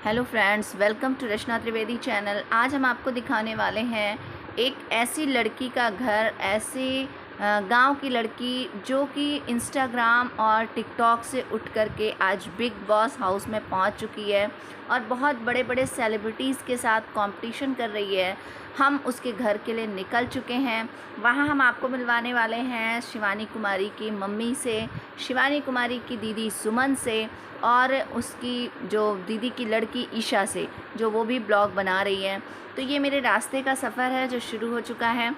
Hello friends, welcome to Rachna Trivedi channel. आज हम आपको दिखाने वाले हैं एक ऐसी लड़की का घर, ऐसी गांव की लड़की जो कि इंस्टाग्राम और टिकटॉक से उठ कर के आज बिग बॉस हाउस में पहुंच चुकी है और बहुत बड़े बड़े सेलिब्रिटीज़ के साथ कंपटीशन कर रही है। हम उसके घर के लिए निकल चुके हैं। वहां हम आपको मिलवाने वाले हैं शिवानी कुमारी की मम्मी से, शिवानी कुमारी की दीदी सुमन से और उसकी जो दीदी की लड़की ईशा से, जो वो भी ब्लॉग बना रही है। तो ये मेरे रास्ते का सफ़र है जो शुरू हो चुका है।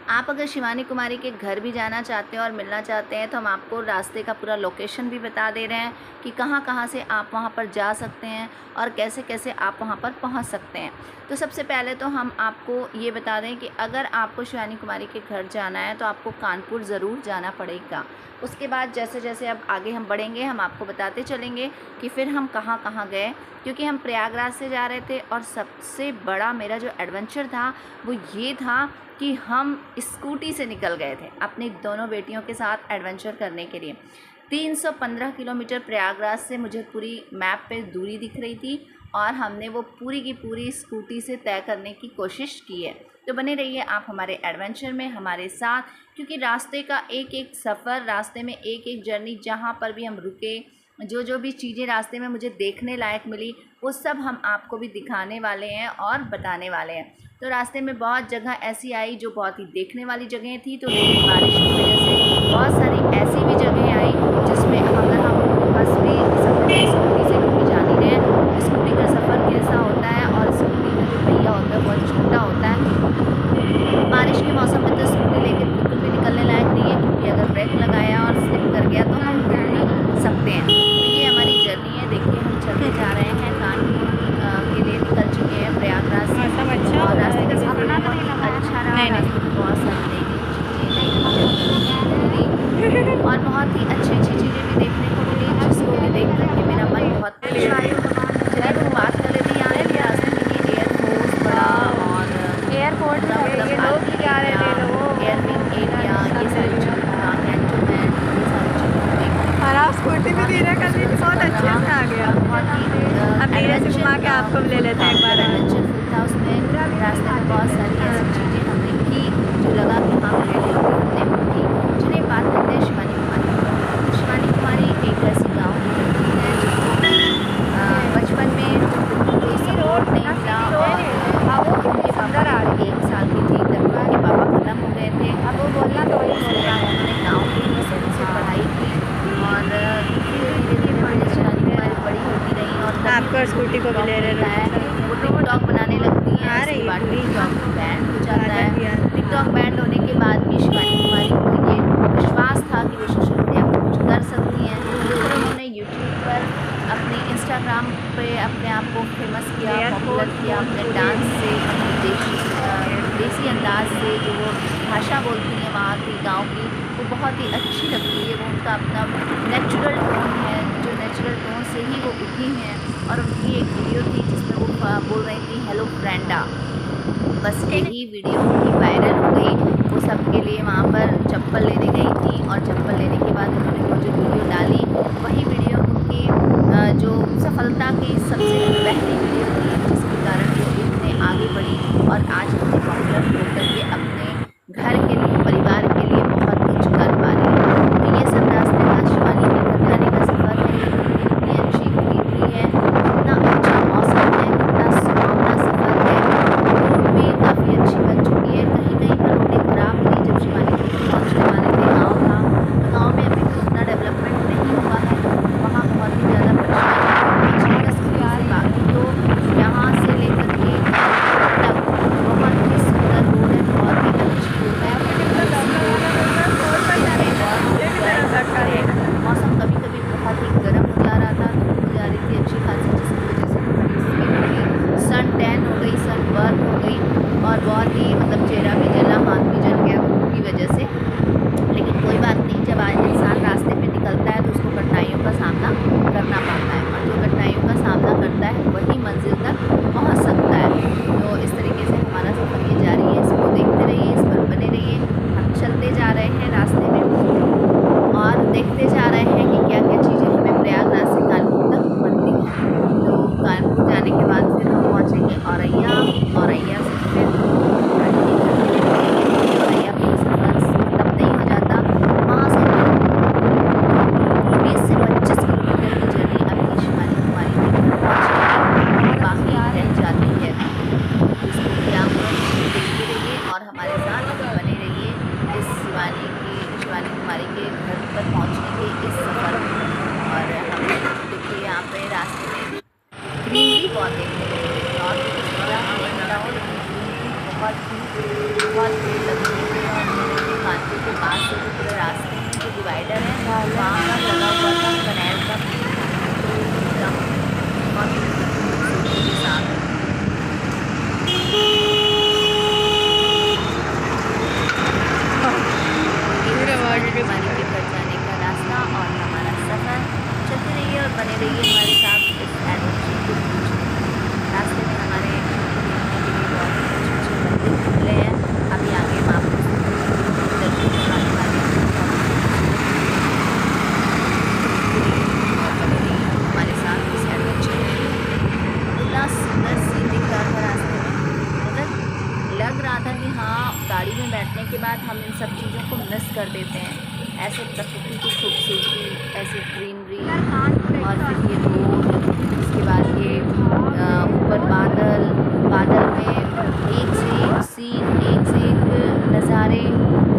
आप अगर शिवानी कुमारी के घर भी जाना चाहते हैं और मिलना चाहते हैं तो हम आपको रास्ते का पूरा लोकेशन भी बता दे रहे हैं कि कहाँ कहाँ से आप वहाँ पर जा सकते हैं और कैसे कैसे आप वहाँ पर पहुँच सकते हैं। तो सबसे पहले तो हम आपको ये बता दें कि अगर आपको शिवानी कुमारी के घर जाना है तो आपको कानपुर ज़रूर जाना पड़ेगा। उसके बाद जैसे जैसे अब आगे हम बढ़ेंगे हम आपको बताते चलेंगे कि फिर हम कहाँ कहाँ गए, क्योंकि हम प्रयागराज से जा रहे थे और सबसे बड़ा मेरा जो एडवेंचर था वो ये था कि हम स्कूटी से निकल गए थे अपनी दोनों बेटियों के साथ एडवेंचर करने के लिए। 315 किलोमीटर प्रयागराज से मुझे पूरी मैप पे दूरी दिख रही थी और हमने वो पूरी की पूरी स्कूटी से तय करने की कोशिश की है। तो बने रहिए आप हमारे एडवेंचर में हमारे साथ, क्योंकि रास्ते का एक एक सफ़र, रास्ते में एक एक जर्नी, जहाँ पर भी हम रुके, जो भी चीज़ें रास्ते में मुझे देखने लायक मिली वो सब हम आपको भी दिखाने वाले हैं और बताने वाले हैं। तो रास्ते में बहुत जगह ऐसी आई जो बहुत ही देखने वाली जगह थी, तो लेकिन बारिश की वजह से बहुत सारी ऐसी भी जगह आई जिसमें अगर हम बस भी सफ़र स्कूटी से कभी जा नहीं रहे, स्कूटी का सफ़र कैसा होता है और स्कूटी का जो पहिया होता है बहुत छोटा होता है। बारिश के मौसम में तो स्कूटी लेकर बिल्कुल भी निकलने लायक नहीं है, क्योंकि अगर ब्रेक लगाया और स्लिप कर गया तो हम गिर भी सकते हैं। तो ये हमारी जर्नी है। देखिए हम चलते जा रहे हैं, कानपुर के लिए निकल चुके हैं प्रयागराज से और रास्ते का सफ़र बहुत ही अच्छा रहा। रास्ते में बहुत सारी नई और बहुत ही अच्छी अच्छी चीज़ें भी देखने को मिली, जिसको भी देख करके मेरा मन बहुत खुश हुआ। चलिए हम बात कर लेते हैं। यहाँ के रास्ते में ये एयरफोर्स बड़ा और एयरपोर्ट लोग जा रहे थे, एयरविंग एरिया, ये सारी चीज़ें, कैंटोनमेंट, ये सारी चीज़ें और आप स्कूटी भी धीरे कर ली, बहुत अच्छे से आ गया। बहुत ही अब धीरे से घुमा के आपको ले लेते हैं एक बार। एडवेंचरफुल था। उसमें रास्ते में बहुत सारी ऐसी चीज़ें हमने की जो लगा कि हाँ हमने की। चलिए बात करते हैं शिवानी कुमारी। शिवानी कुमारी एक ऐसी गाँव की लड़की है जो बचपन में कोई सपोर्ट नहीं मिला और उनके पापा 1 साल की थी तब उनके पापा ख़त्म हो गए थे। अब वो बोलना तो उन्होंने गाँव की ही स्कूल से पढ़ाई की और धीरे धीरे शिवानी कुमारी बड़ी होती रही और आपको स्कूटी को भी ले रहे हैं। वो टिकटॉक बनाने लगती है। उसके बाद टिकटॉक बैंड हो जाता है। टिकटॉक बैंड होने के बाद भी शिवानी कुमारी को ये विश्वास था कि वो सोशल मीडिया पर कुछ कर सकती हैं। फिर उन्होंने यूट्यूब पर, अपने इंस्टाग्राम पे अपने आप को फेमस किया, पॉपुलर किया अपने डांस से, अपने देसी अंदाज से। जो वो भाषा बोलती हैं वहाँ की गाँव की, वो बहुत ही अच्छी लगती है। वो उनका अपना नेचुरल टोन है, जो नेचुरल टोन से ही वो उठी हैं। और उनकी एक वीडियो थी जिसमें वो बोल रही थी हेलो फ्रेंडा। बस यही वीडियो उनकी वायरल हो गई। वो सबके लिए वहाँ पर चप्पल लेने गई थी और चप्पल लेने के बाद उन्होंने वो जो वीडियो डाली वही वीडियो उनकी जो सफलता की सबसे पहली वीडियो थी, जिसके कारण वो इतने आगे बढ़ी और आज इतने पॉपुलर होकर के अपने घर के लिए, परिवार के लिए बहुत कुछ कर पा रही है। तो ये सब रास्ते का शिवानी के घर जाने का सफ़र है। इतनी अच्छी ग्रीनरी है, इतना अच्छा मौसम है, इतना सुहावना सफ़र है। रोड भी काफ़ी अच्छी बन चुकी है। कहीं कहीं पर रोडें खराब थी जब शिवानी पहुँचने वाले थे। गाँव था तो गाँव में अभी भी उतना डेवलपमेंट नहीं हुआ है, वहाँ बहुत ही ज़्यादा परेशानी। बाकी तो यहाँ से लेकर के तक बहुत ही रास्ते में ग्रीनरी बहुत देखने को मिलेगी और भी कुछ बड़ा नहीं मिला हो, लेकिन ग्रीनरी बहुत पेड़ लगे हुए थे। और मेरे कानपुर के पास से जो पूरे रास्ते में जो डिवाइडर है वहाँ पर लगा हुआ था कनेल का बहुत खूबसूरती के साथ। हमारे के घर जाने का रास्ता और हमारा सफ़र चलते रहिए और बने रहिए हमारे साथ इस एडवेंचर के बीच। रास्ते में हमारे देखने के लिए बहुत अच्छे अच्छे मंदिर मिले हैं। अभी आगे हम आपको दर्शन करवाने वाले हैं। हमारे साथ इस एडवेंचर में इतना सुंदर सीन दिख रहा था रास्ते में, मतलब लग रहा था कि हाँ गाड़ी में बैठने के बाद हम इन सब चीज़ों को मिस कर देते हैं। ऐसे प्रकृति की खूबसूरती, ऐसे ग्रीनरी और फिर ये रोड, उसके बाद ये ऊपर बादल में एक से एक सीन, एक से एक नज़ारे।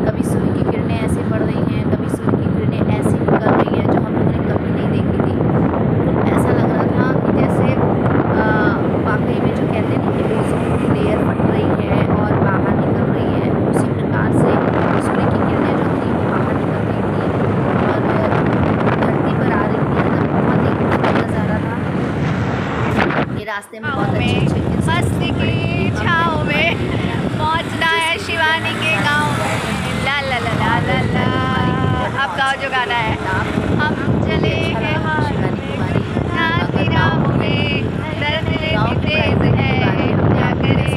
कभी सूर्य की किरणें ऐसे पड़ रही हैं, कभी सूर्य की किरणें ऐसी निकल रही हैं जो हम लोगों ने कभी नहीं देखी थी। ऐसा लग रहा था कि जैसे वाकई में जो कहते हैं कि ओज़ोन की लेयर फट रही है और बाहर निकल रही है, उसी प्रकार से सूर्य की किरणें जो थी वो बाहर निकल रही थी और धरती पर आ रही थी। मतलब बहुत ही खूबसूरत नज़ारा था। ये रास्ते में बहुत अच्छे मस्ती की छाँव में पहुंचना है शिवानी के गांव में। ला ला ला ला ला ला। अब गाँव जो गाना है, हम चले हैं नाती राहों में, दर्द तेज है क्या करें,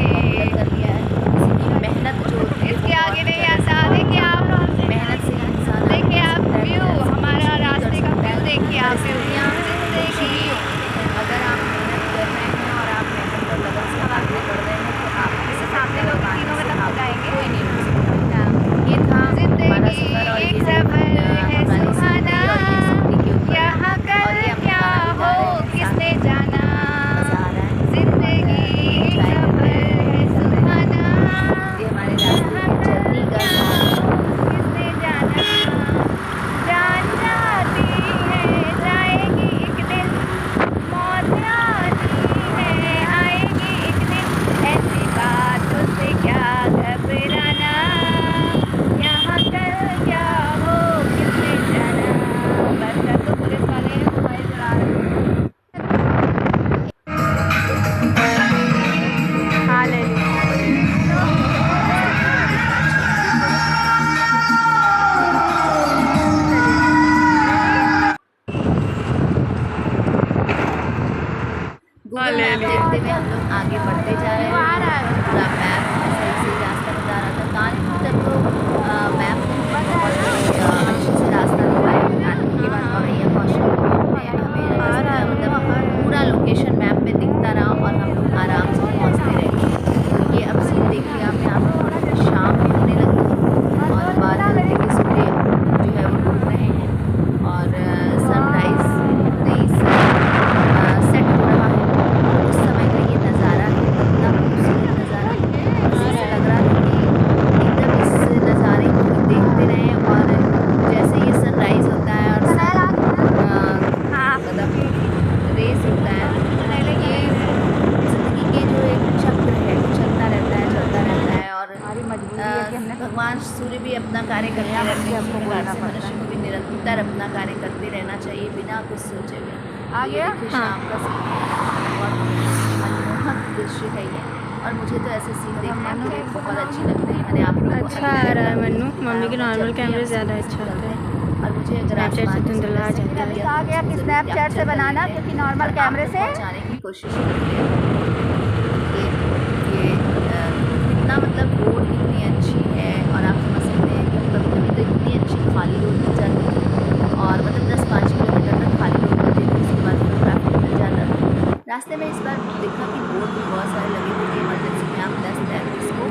मेहनत जो इसके आगे नहीं आता। देखिए आप, मेहनत से इंसान देखिए आप व्यू, हमारा रास्ते का व्यू देखिए आप। देखिए अगर आप मेहनत कर रहे हैं और आप मेहनत पर लगन से आगे बढ़ रहे हैं तो आप किसी सामने लोग तीनों में तक जाएंगे, कोई नहीं रुक सकता। ये था हमारा सफ़र और ये हमारी सुहाना, यहाँ कल क्या हो किसने जाना, जिंदगी सफर है सुहाना, ये हमारे रास्ते की जर्नी का किसने जाना, जान जाती है जाएगी एक दिन, मौत आती है आएगी एक दिन, ऐसी बातों से क्या घबराना, यहाँ कल क्या हो किसने जाना। बस कर तो पुलिस वाले मोबाइल चला रहे हैं। हाँ ले ली। गूगल मैप देखते हुए हम लोग आगे बढ़ते जा रहे हैं। पूरा मैप सही सही रास्ता बता रहा था। कानपुर तक तो मैप ने बहुत अच्छे से रास्ता दिखाया। कानपुर के बाद औरैया कौशल मतलब पूरा लोकेशन मैप में दिखता रहा और हम लोग आराम से पहुँचते रहे। तो ये अब सीन देखिए आप, यहाँ पर थोड़ा सा शाम भी होने लगी और बादल देखिए सूर्य जो है वो डूब रहे हैं और सनराइज़ नहीं सेट हो रहा है। उस समय का ये नज़ारा है, इतना खूबसूरत नज़ारा, ऐसा लग रहा था कि एकदम इस नज़ारे को देखते रहें। और जैसे ये सनराइज़ होता है और मतलब रेस होता है, ये ज़िंदगी के जो एक चक्र है चलता रहता है और भगवान सूर्य भी अपना कार्य करते रहते हैं। उसी प्रकार से मनुष्य को भी निरंतर अपना कार्य करते रहना चाहिए बिना कुछ सोचे हुए। आ गया शाम का सीन बहुत मनमोहक दृश्य है ये और मुझे तो ऐसे सीन देखने के लिए बहुत अच्छे लगते हैं। मैंने आप लोगों को अच्छा आ रहा है मन्नू, मम्मी के नॉर्मल कैमरे ज़्यादा अच्छा होता है और मुझे अगर स्नैपचैट से धुंधला जाता है। आ गया कि स्नैपचैट से बनाना, क्योंकि नॉर्मल कैमरे से जाने की कोशिश करते हैं। ये कितना मतलब रोड कितनी अच्छी है और आप समझ सकते हैं कि कभी कभी तो इतनी अच्छी खाली रोड मिल जाती है और मतलब 10-5 किलोमीटर तक खाली रोड होती थी, उसके बाद फिर ट्रैफिक मिल जाता था। रास्ते में इस बार देखा कि बोर्ड भी बहुत सारे लगे थे कि इमरजेंसी में आप 10-35 को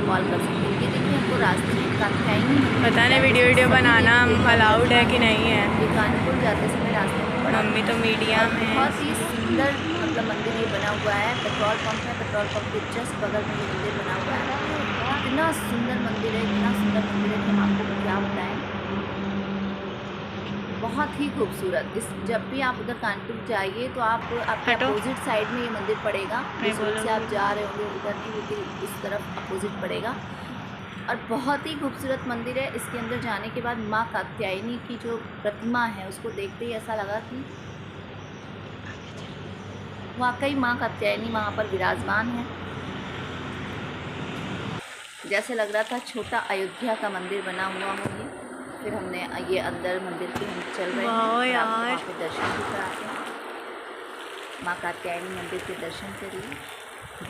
कॉल कर सकते हैं। ये देखिए हमको रास्ते का कहीं पता नहीं वीडियो बनाना अलाउड है कि नहीं है। ये कानपुर जाते समय रास्ते में पड़ा। मम्मी तो मीडिया में। बहुत ही सुंदर मतलब मंदिर ये बना हुआ है। पेट्रोल पंप है, पेट्रोल पंप के जस्ट बगल में ये मंदिर बना हुआ है। इतना सुंदर मंदिर है, इतना सुंदर मंदिर है कि हम आपको क्या बताएं। बहुत ही खूबसूरत। इस जब भी आप उधर कानपुर जाइए तो आप आपके हटो। अपोजिट साइड में ये मंदिर पड़ेगा। नहीं जिस रोड से आप बोलूँगी। जा रहे होंगे उधर नहीं, बिल्कुल इस तरफ अपोजिट पड़ेगा और बहुत ही खूबसूरत मंदिर है। इसके अंदर जाने के बाद माँ कात्यायनी की जो प्रतिमा है उसको देखते ही ऐसा लगा कि वाकई माँ कात्यायनी वहाँ पर विराजमान है। जैसे लग रहा था छोटा अयोध्या का मंदिर बना हुआ हो ये। फिर हमने ये अंदर मंदिर के हम चल रहे हैं वाह और आपको यार। वहाँ पे दर्शन भी कराते हैं। माँ कात्यायनी मंदिर के दर्शन करिए।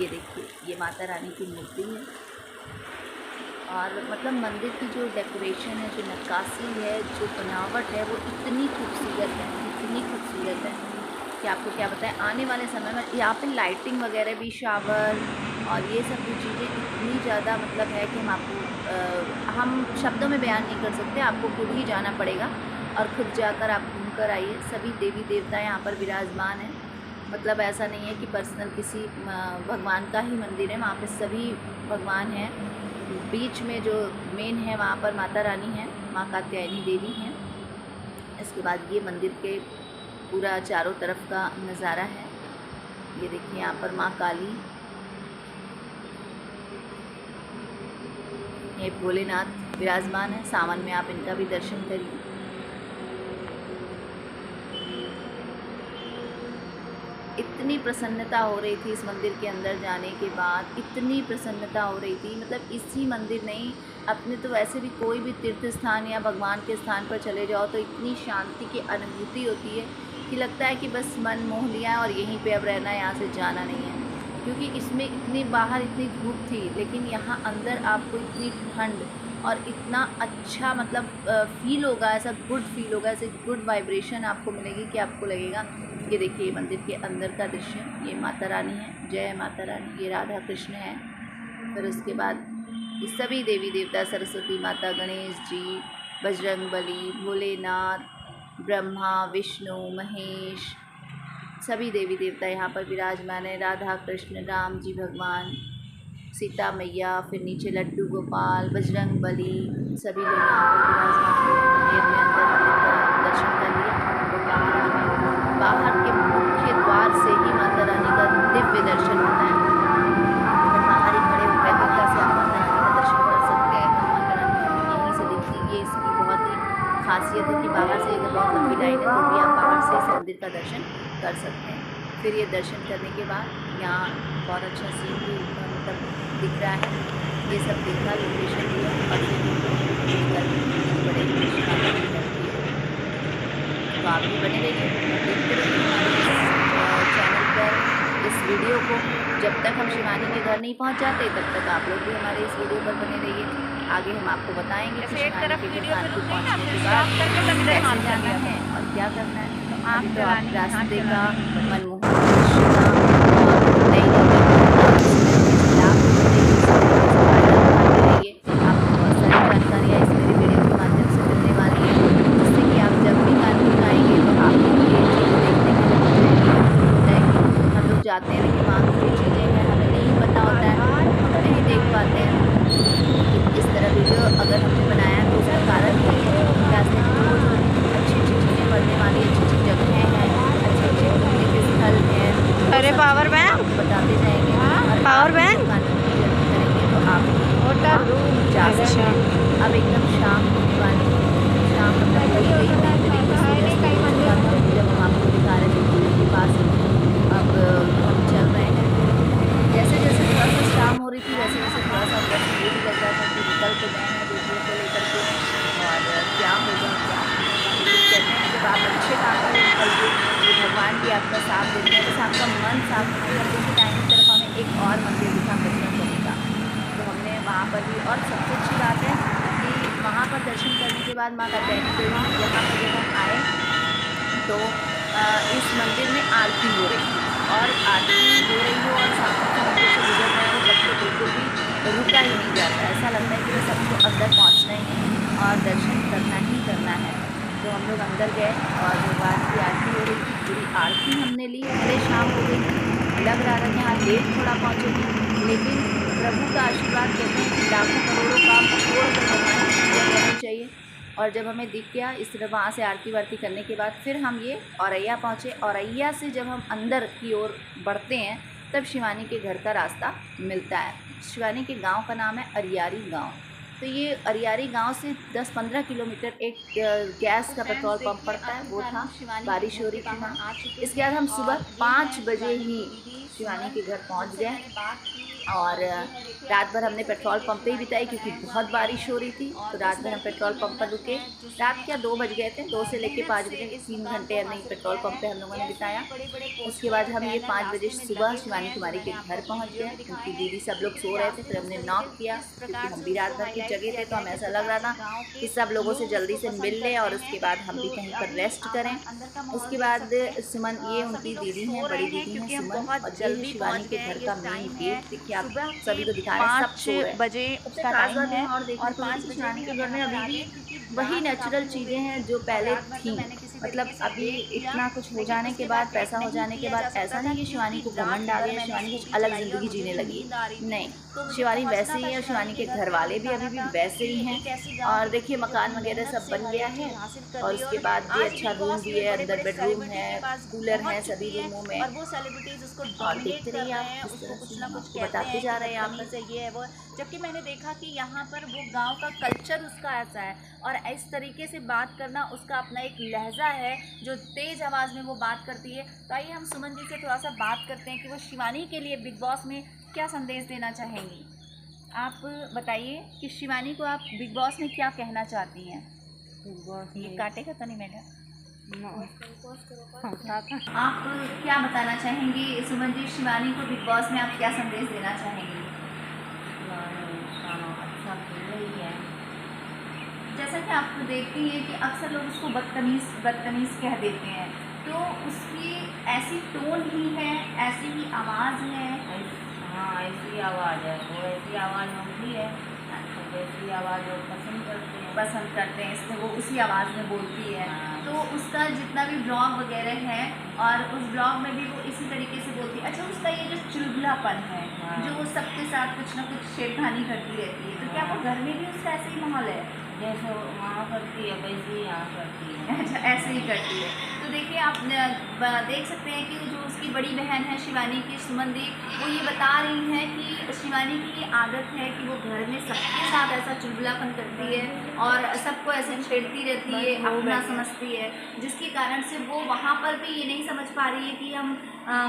ये देखिए, ये माता रानी की मूर्ति है और मतलब मंदिर की जो डेकोरेशन है, जो नक्काशी है, जो बनावट है वो इतनी खूबसूरत है, इतनी खूबसूरत है कि आपको क्या बताएं। आने वाले समय में यहाँ पे लाइटिंग वगैरह भी, शावर और ये सब भी चीज़ें इतनी ज़्यादा मतलब है कि हम शब्दों में बयान नहीं कर सकते। आपको खुद ही जाना पड़ेगा और खुद जाकर आप घूम कर आइए। सभी देवी देवता यहाँ पर विराजमान हैं। मतलब ऐसा नहीं है कि पर्सनल किसी भगवान का ही मंदिर है, वहाँ पे सभी भगवान हैं। बीच में जो मेन है वहाँ पर माता रानी है, माँ कात्यायनी देवी हैं। इसके बाद ये मंदिर के पूरा चारों तरफ का नज़ारा है। ये देखिए, यहाँ पर माँ काली, ये भोलेनाथ विराजमान है। सावन में आप इनका भी दर्शन करिए। इतनी प्रसन्नता हो रही थी इस मंदिर के अंदर जाने के बाद, इतनी प्रसन्नता हो रही थी। मतलब इसी मंदिर नहीं, अपने तो वैसे भी कोई भी तीर्थ स्थान या भगवान के स्थान पर चले जाओ तो इतनी शांति की अनुभूति होती है कि लगता है कि बस मन मोह लिया है और यहीं पे अब रहना है, यहाँ से जाना नहीं है। क्योंकि इसमें इतनी बाहर इतनी धूप थी, लेकिन यहाँ अंदर आपको इतनी ठंड और इतना अच्छा मतलब फील होगा, ऐसा गुड फील होगा, ऐसे गुड वाइब्रेशन आपको मिलेगी कि आपको लगेगा। ये देखिए मंदिर के अंदर का दृश्य, ये माता रानी है, जय माता रानी, ये राधा कृष्ण है। फिर उसके बाद ये सभी देवी देवता, सरस्वती माता, गणेश जी, बजरंग बली, भोलेनाथ, ब्रह्मा, विष्णु, महेश, सभी देवी देवता यहाँ पर विराजमान है। राधा कृष्ण, राम जी भगवान, सीता मैया, फिर नीचे लड्डू गोपाल, बजरंग बली, सभी लोग यहाँ पर विराजमान हैं। ये हमने अंदर मंदिर का दर्शन कर लिया। हम लोग बाहर आ गए। बाहर के मुख्य द्वार से ही माता रानी का दिव्य दर्शन होता है। अगर बाहर ही खड़े होकर तो कैसे आप माता रानी का दर्शन कर सकते हैं? तो माता रानी यहीं से दिखती है। ये इसकी बहुत ही खासियत है कि बाहर से अगर बहुत लंबी लाइन है तो भी आप बाहर से इस मंदिर का दर्शन कर सकते हैं। फिर ये दर्शन करने के बाद यहाँ बहुत अच्छा सीन भी मतलब दिख रहा है। ये सब देखा, लोकेशन हुआ और फिर बड़े तो आप भी बने रहिए, देखते रहिए हमारे इस चैनल पर इस वीडियो को। जब तक हम शिवानी के घर नहीं पहुंच जाते तब तक आप लोग भी हमारे इस वीडियो पर बने रहिए। आगे हम आपको बताएंगे कि शिवानी के घर कानपुर पहुँचने के बाद कैसे जाना है और क्या करना है। अभी तो आप रास्ते का मनमोहक दृश्य का और नई आपको बहुत सारी जानकारियाँ इस मेरे वीडियो के माध्यम से मिलने वाली है, जिससे कि आप जब भी कानपुर आएंगे तो आपको ये चीज़ देखने के लिए मिल जाएगी। हम लोग जाते हैं लेकिन वहाँ की जो चीज़ें हैं हमें नहीं पता होता है, हम नहीं देख पाते हैं। इस तरह वीडियो अगर हमने बनाया तो उसका कारण ये है कि रास्ते में रोज़ अच्छी अच्छी चीज़ें पढ़ने वाली, अच्छी अच्छी जगह हैं, अच्छे अच्छे घूमने के स्थल हैं। अरे पावर बैंक, आपको बताते जाएंगे और पावर बैंक कानपुर की जर्नी करेंगे तो आप जा सकते हैं। अब एकदम शाम होने वाली है, शाम मतलब कई कई तरीके से जब हम आपको दिखा रहे थे मंदिर के पास अब हम चल रहे हैं। जैसे जैसे थोड़ा सा शाम हो रही थी वैसे वैसे थोड़ा सा अंदर से ये भी लग रहा था कि निकल तो गए हैं दूसरों को लेकर के और क्या होगा क्या। लेकिन कहते हैं जब आप अच्छे काम पर निकलते तो भगवान भी आपका साथ देते हैं। जैसे आपका मन साफ होगा क्योंकि टाइम की तरफ हमें एक और मंदिर दिखा बजरंग बली का, तो हमने वहाँ पर भी। और सबसे अच्छी बात है कि वहाँ पर दर्शन करने के बाद माँ कात्यायनी देवी यहाँ पर जब हम आए तो इस मंदिर में आरती हो रही थी और आरती हो रही हो और सामने से मंदिर से गुजर रहे हो तब तो बिल्कुल भी रुका ही नहीं जाता। ऐसा लगता है कि बस सबको अंदर पहुँचना ही है और दर्शन करना ही करना है। तो हम लोग अंदर गए और भगवान की आरती हो रही थी, पूरी आरती हमने ली। भले शाम हो गई, लग रहा था कि हाँ लेट थोड़ा पहुँचेगी, लेकिन प्रभु का आशीर्वाद कहते हैं कि लाखों करोड़ों काम छोड़ कर भगवान की पूजा करनी चाहिए और जब हमें दिख गया इस तरह, वहाँ से आरती वारती करने के बाद फिर हम ये औरैया पहुँचे। औरैया से जब हम अंदर की ओर बढ़ते हैं तब शिवानी के घर का रास्ता मिलता है। शिवानी के गांव का नाम है अरियारी गांव। तो ये अरियारी गांव से 10-15 किलोमीटर एक गैस का पेट्रोल पंप पड़ता है, वो था। बारिश हो रही थी वहाँ। इसके बाद हम सुबह 5 बजे ही शिवानी के घर पहुँच गए और रात भर हमने पेट्रोल पंप पे ही बिताई क्योंकि बहुत बारिश हो रही थी। तो रात भर हम पेट्रोल पंप पर रुके। रात क्या 2 बज गए थे, 2 से लेके 5 बजे, 3 घंटे नहीं पेट्रोल पंप पे हम लोगों ने बिताया। उसके बाद हम ये 5 बजे सुबह शिवानी कुमारी के घर पहुंच गए। उनकी दीदी सब लोग सो रहे थे, फिर हमने नॉक किया क्योंकि हम भी रात भर की जगह थे, तो हमें ऐसा लग रहा था कि सब लोगों से जल्दी से मिल लें और उसके बाद हम भी कहीं पर रेस्ट करें। उसके बाद सुमन, ये उनकी दीदी हैं, बड़ी दीदी हैं सुमन, और जल्दी शिवानी के घर का मेन गेट देखिए, आप सभी को दिखा रहे हैं, सब सो रहे हैं। 5 बजे उसका टाइम है और 5 बजे शिवानी के घर में अभी भी वही नेचुरल चीज़ें हैं जो पहले थी। मतलब अभी इतना कुछ हो जाने के बाद, पैसा हो जाने के बाद, ऐसा नहीं कि शिवानी को घमंड आ गया, शिवानी कुछ अलग ज़िंदगी जीने लगी, नहीं, शिवानी वैसे ही है और शिवानी के घर वाले भी अभी भी वैसे ही हैं। और देखिए मकान वगैरह सब बन गया है और उसके बाद भी अच्छा रूम भी है, अंदर बेडरूम है, कूलर है सभी रूमों में। और वो सेलिब्रिटीज उसको और देखते रहिए आप, हैं, इस उसको तरह कुछ से ना हम कुछ आपको कहते बताते हैं जा रहे हैं यहाँ बदतमीज पर। है, ये है वो। जबकि मैंने देखा कि यहाँ पर वो गांव का कल्चर उसका ऐसा है और इस तरीके से बात करना, उसका अपना एक लहजा है जो तेज़ आवाज़ में वो बात करती है। तो आइए हम सुमन जी से थोड़ा सा बात करते हैं कि वो शिवानी के लिए बिग बॉस में क्या संदेश देना चाहेंगी। आप बताइए कि शिवानी को आप बिग बॉस में क्या कहना चाहती हैं। ये काटेगा तो नहीं मैडम? आप क्या बताना चाहेंगी सुमन जी, शिवानी को बिग बॉस में आप क्या संदेश देना चाहेंगी? अच्छा खेल रही है। जैसा कि आप देखती हैं कि अक्सर लोग उसको बदतमीज़ कह देते हैं, तो उसकी ऐसी टोन ही है, ऐसी ही आवाज़ है। हाँ, ऐसी आवाज़ है, वो ऐसी आवाज़ होती है, तो वैसी आवाज़ वो पसंद करते हैं, इसलिए वो उसी आवाज़ में बोलती है। हाँ। तो उसका जितना भी ब्लॉग वगैरह है और उस ब्लॉग में भी वो इसी तरीके से बोलती है। अच्छा, उसका ये जो चुलबुलापन है, हाँ। जो वो सबके साथ कुछ ना कुछ छेड़खानी करती रहती है, तो क्या वो घर में भी उसका ऐसे ही माहौल है? जैसे वहाँ करती है वैसे ही यहाँ करती है। अच्छा, ऐसे ही करती है। तो देखिए आप देख सकते हैं कि जो उसकी बड़ी बहन है शिवानी की, सुमन दी, वो ये बता रही हैं कि शिवानी की ये आदत है कि वो घर में सबके साथ ऐसा चुलबुलापन करती है और सबको ऐसे छेड़ती रहती है, अपना समझती है, जिसके कारण से वो वहाँ पर भी ये नहीं समझ पा रही है कि हम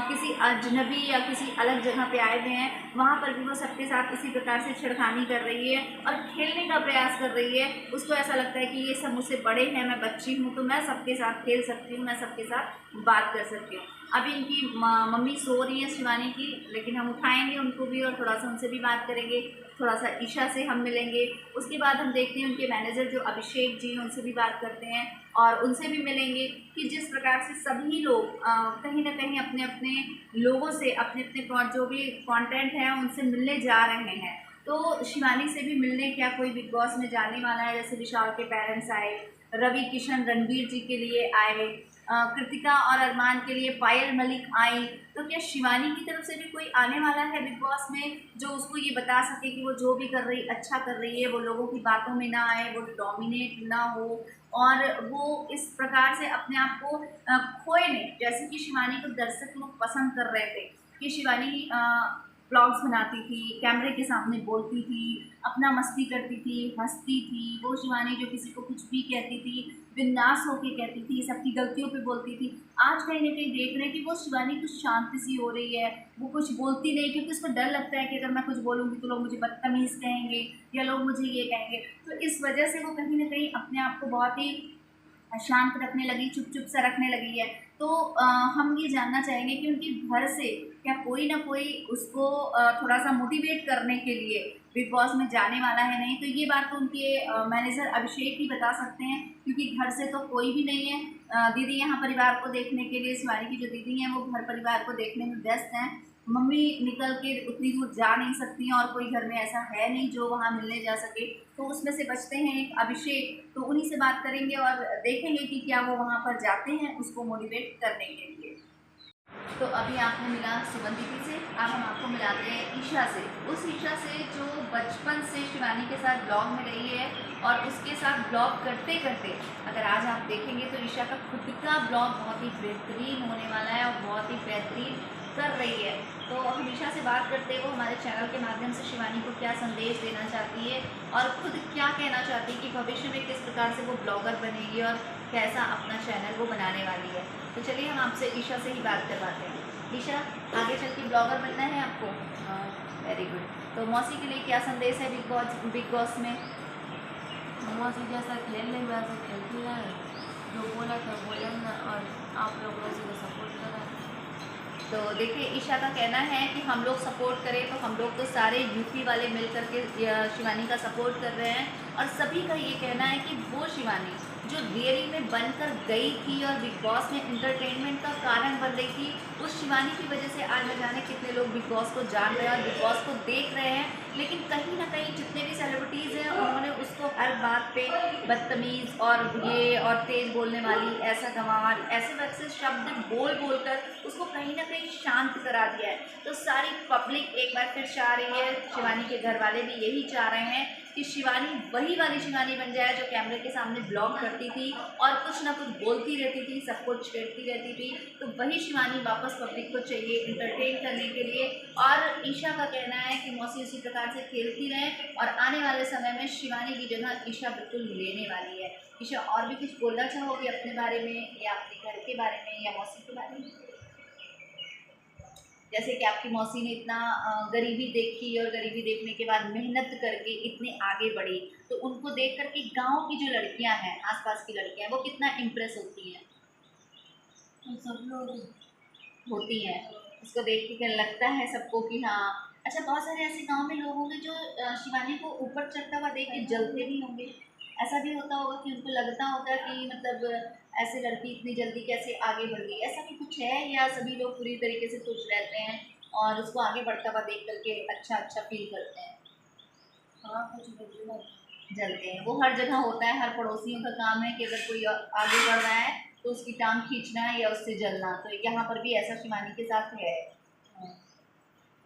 किसी अजनबी या किसी अलग जगह पे आए हुए हैं। वहाँ पर भी वो सबके साथ इसी प्रकार से छेड़खानी कर रही है और खेलने का प्रयास कर रही है। उसको ऐसा लगता है कि ये सब मुझसे बड़े हैं, मैं बच्ची हूँ, तो मैं सबके साथ खेल सकती हूँ, मैं सबके साथ बात कर सकती हूँ। अभी इनकी मम्मी सो रही है शिवानी की, लेकिन हम उठाएंगे उनको भी और थोड़ा सा उनसे भी बात करेंगे, थोड़ा सा ईशा से हम मिलेंगे। उसके बाद हम देखते हैं उनके मैनेजर जो अभिषेक जी हैं, उनसे भी बात करते हैं और उनसे भी मिलेंगे कि जिस प्रकार से सभी लोग कहीं ना कहीं अपने अपने लोगों से, अपने अपने जो भी कंटेंट है उनसे मिलने जा रहे हैं। तो शिवानी से भी मिलने क्या कोई बिग बॉस में जाने वाला है? जैसे विशाल के पेरेंट्स आए, रवि किशन रणवीर जी के लिए आए, कृतिका और अरमान के लिए पायल मलिक आई, तो क्या शिवानी की तरफ से भी कोई आने वाला है बिग बॉस में जो उसको ये बता सके कि वो जो भी कर रही अच्छा कर रही है, वो लोगों की बातों में ना आए, वो डोमिनेट ना हो और वो इस प्रकार से अपने आप को खोए नहीं, जैसे कि शिवानी को दर्शक लोग पसंद कर रहे थे कि शिवानी ब्लॉग्स बनाती थी, कैमरे के सामने बोलती थी, अपना मस्ती करती थी, हंसती थी। वो शिवानी जो किसी को कुछ भी कहती थी, बिंदास होके कहती थी, सबकी गलतियों पे बोलती थी। आज कहीं ना कहीं देख रहे हैं कि वो शिवानी कुछ शांति सी हो रही है, वो कुछ बोलती नहीं क्योंकि उसको डर लगता है कि अगर मैं कुछ बोलूँगी तो लोग मुझे बदतमीज़ कहेंगे या लोग मुझे ये कहेंगे। तो इस वजह से वो कहीं ना कहीं अपने आप को बहुत ही शांत रखने लगी, चुप चुप सा रखने लगी है। तो हम ये जानना चाहेंगे कि उनके घर से क्या कोई ना कोई उसको थोड़ा सा मोटिवेट करने के लिए बिग बॉस में जाने वाला है नहीं? तो ये बात तो उनके मैनेजर अभिषेक ही बता सकते हैं क्योंकि घर से तो कोई भी नहीं है। दीदी यहाँ परिवार को देखने के लिए, शिवानी की जो दीदी हैं वो घर परिवार को देखने में व्यस्त हैं। मम्मी निकल के उतनी दूर जा नहीं सकती हैं और कोई घर में ऐसा है नहीं जो वहाँ मिलने जा सके, तो उसमें से बचते हैं एक अभिषेक। तो उन्हीं से बात करेंगे और देखेंगे कि क्या वो वहाँ पर जाते हैं उसको मोटिवेट करने के लिए। तो अभी आपने मिला सुमन दीदी से, अब हम आपको मिलाते हैं ईशा से। उस ईशा से जो बचपन से शिवानी के साथ ब्लॉग में रही है और उसके साथ ब्लॉग करते करते अगर आज आप देखेंगे तो ईशा का खुद का ब्लॉग बहुत ही बेहतरीन होने वाला है और बहुत ही बेहतरीन कर रही है। तो हम ईशा से बात करते हैं वो हमारे चैनल के माध्यम से शिवानी को क्या संदेश देना चाहती है और खुद क्या कहना चाहती है कि भविष्य में किस प्रकार से वो ब्लॉगर बनेगी और कैसा अपना चैनल वो बनाने वाली है। तो चलिए हम आपसे ईशा से ही बात करवाते हैं। ईशा, आगे चल के ब्लॉगर बनना है आपको? Very good. तो मौसी के लिए क्या संदेश है बिग बॉस में? मौसी जैसा खेल रही वैसे खेलती है, जो बोला था बोले ना, और आप लोग मौसी को सपोर्ट करें। तो देखिए ईशा का कहना है कि हम लोग सपोर्ट करें, तो हम लोग तो सारे यूपी वाले मिल करके शिवानी का सपोर्ट कर रहे हैं और सभी का ये कहना है कि वो शिवानी जो रियली में बनकर गई थी और बिग बॉस में एंटरटेनमेंट का कारण बन रही थी, उस शिवानी की वजह से आज न जाने कितने लोग बिग बॉस को जान रहे हैं और बिग बॉस को देख रहे हैं। लेकिन कहीं ना कहीं जितने भी सेलिब्रिटीज़ हैं उन्होंने उसको हर बात पे बदतमीज़ और ये और तेज़ बोलने वाली, ऐसा गंवार, ऐसे वैसे शब्द बोल कर उसको कहीं ना कहीं शांत करा दिया है। तो सारी पब्लिक एक बार फिर चाह रही है, शिवानी के घर वाले भी यही चाह रहे हैं कि शिवानी वही वाली शिवानी बन जाए जो कैमरे के सामने ब्लॉग करती थी और कुछ ना कुछ बोलती रहती थी, सबको छेड़ती रहती थी। तो वही शिवानी वापस पब्लिक को चाहिए एंटरटेन करने के लिए। और ईशा का कहना है कि मौसी उसी प्रकार से खेलती रहे और आने वाले समय में शिवानी की जगह ईशा बिल्कुल लेने वाली है। ईशा, और भी कुछ बोलना चाहोगी अपने बारे में या अपने घर के बारे में या मौसी के बारे में? जैसे कि आपकी मौसी ने इतना गरीबी देखी और गरीबी देखने के बाद मेहनत करके इतने आगे बढ़ी, तो उनको देख कर के गाँव की जो लड़कियां हैं, आसपास की लड़कियां, वो कितना इम्प्रेस होती हैं? तो सब लोग होती हैं, उसको देख के क्या लगता है सबको कि हाँ। अच्छा, बहुत सारे ऐसे गांव में लोग होंगे जो शिवानी को ऊपर चढ़ता हुआ देख के जलते भी होंगे, ऐसा भी होता होगा कि उनको लगता होगा कि मतलब ऐसे लड़की इतनी जल्दी कैसे आगे बढ़ गई, ऐसा भी कुछ है या सभी लोग पूरी तरीके से खुश रहते हैं और उसको आगे बढ़ता हुआ देख करके अच्छा फील करते हैं? हाँ, कुछ बदला जलते हैं, वो हर जगह होता है, हर पड़ोसियों का काम है कि अगर कोई आगे बढ़ रहा है तो उसकी टांग खींचना है या उससे जलना। तो यहाँ पर भी ऐसा शिवानी के साथ है।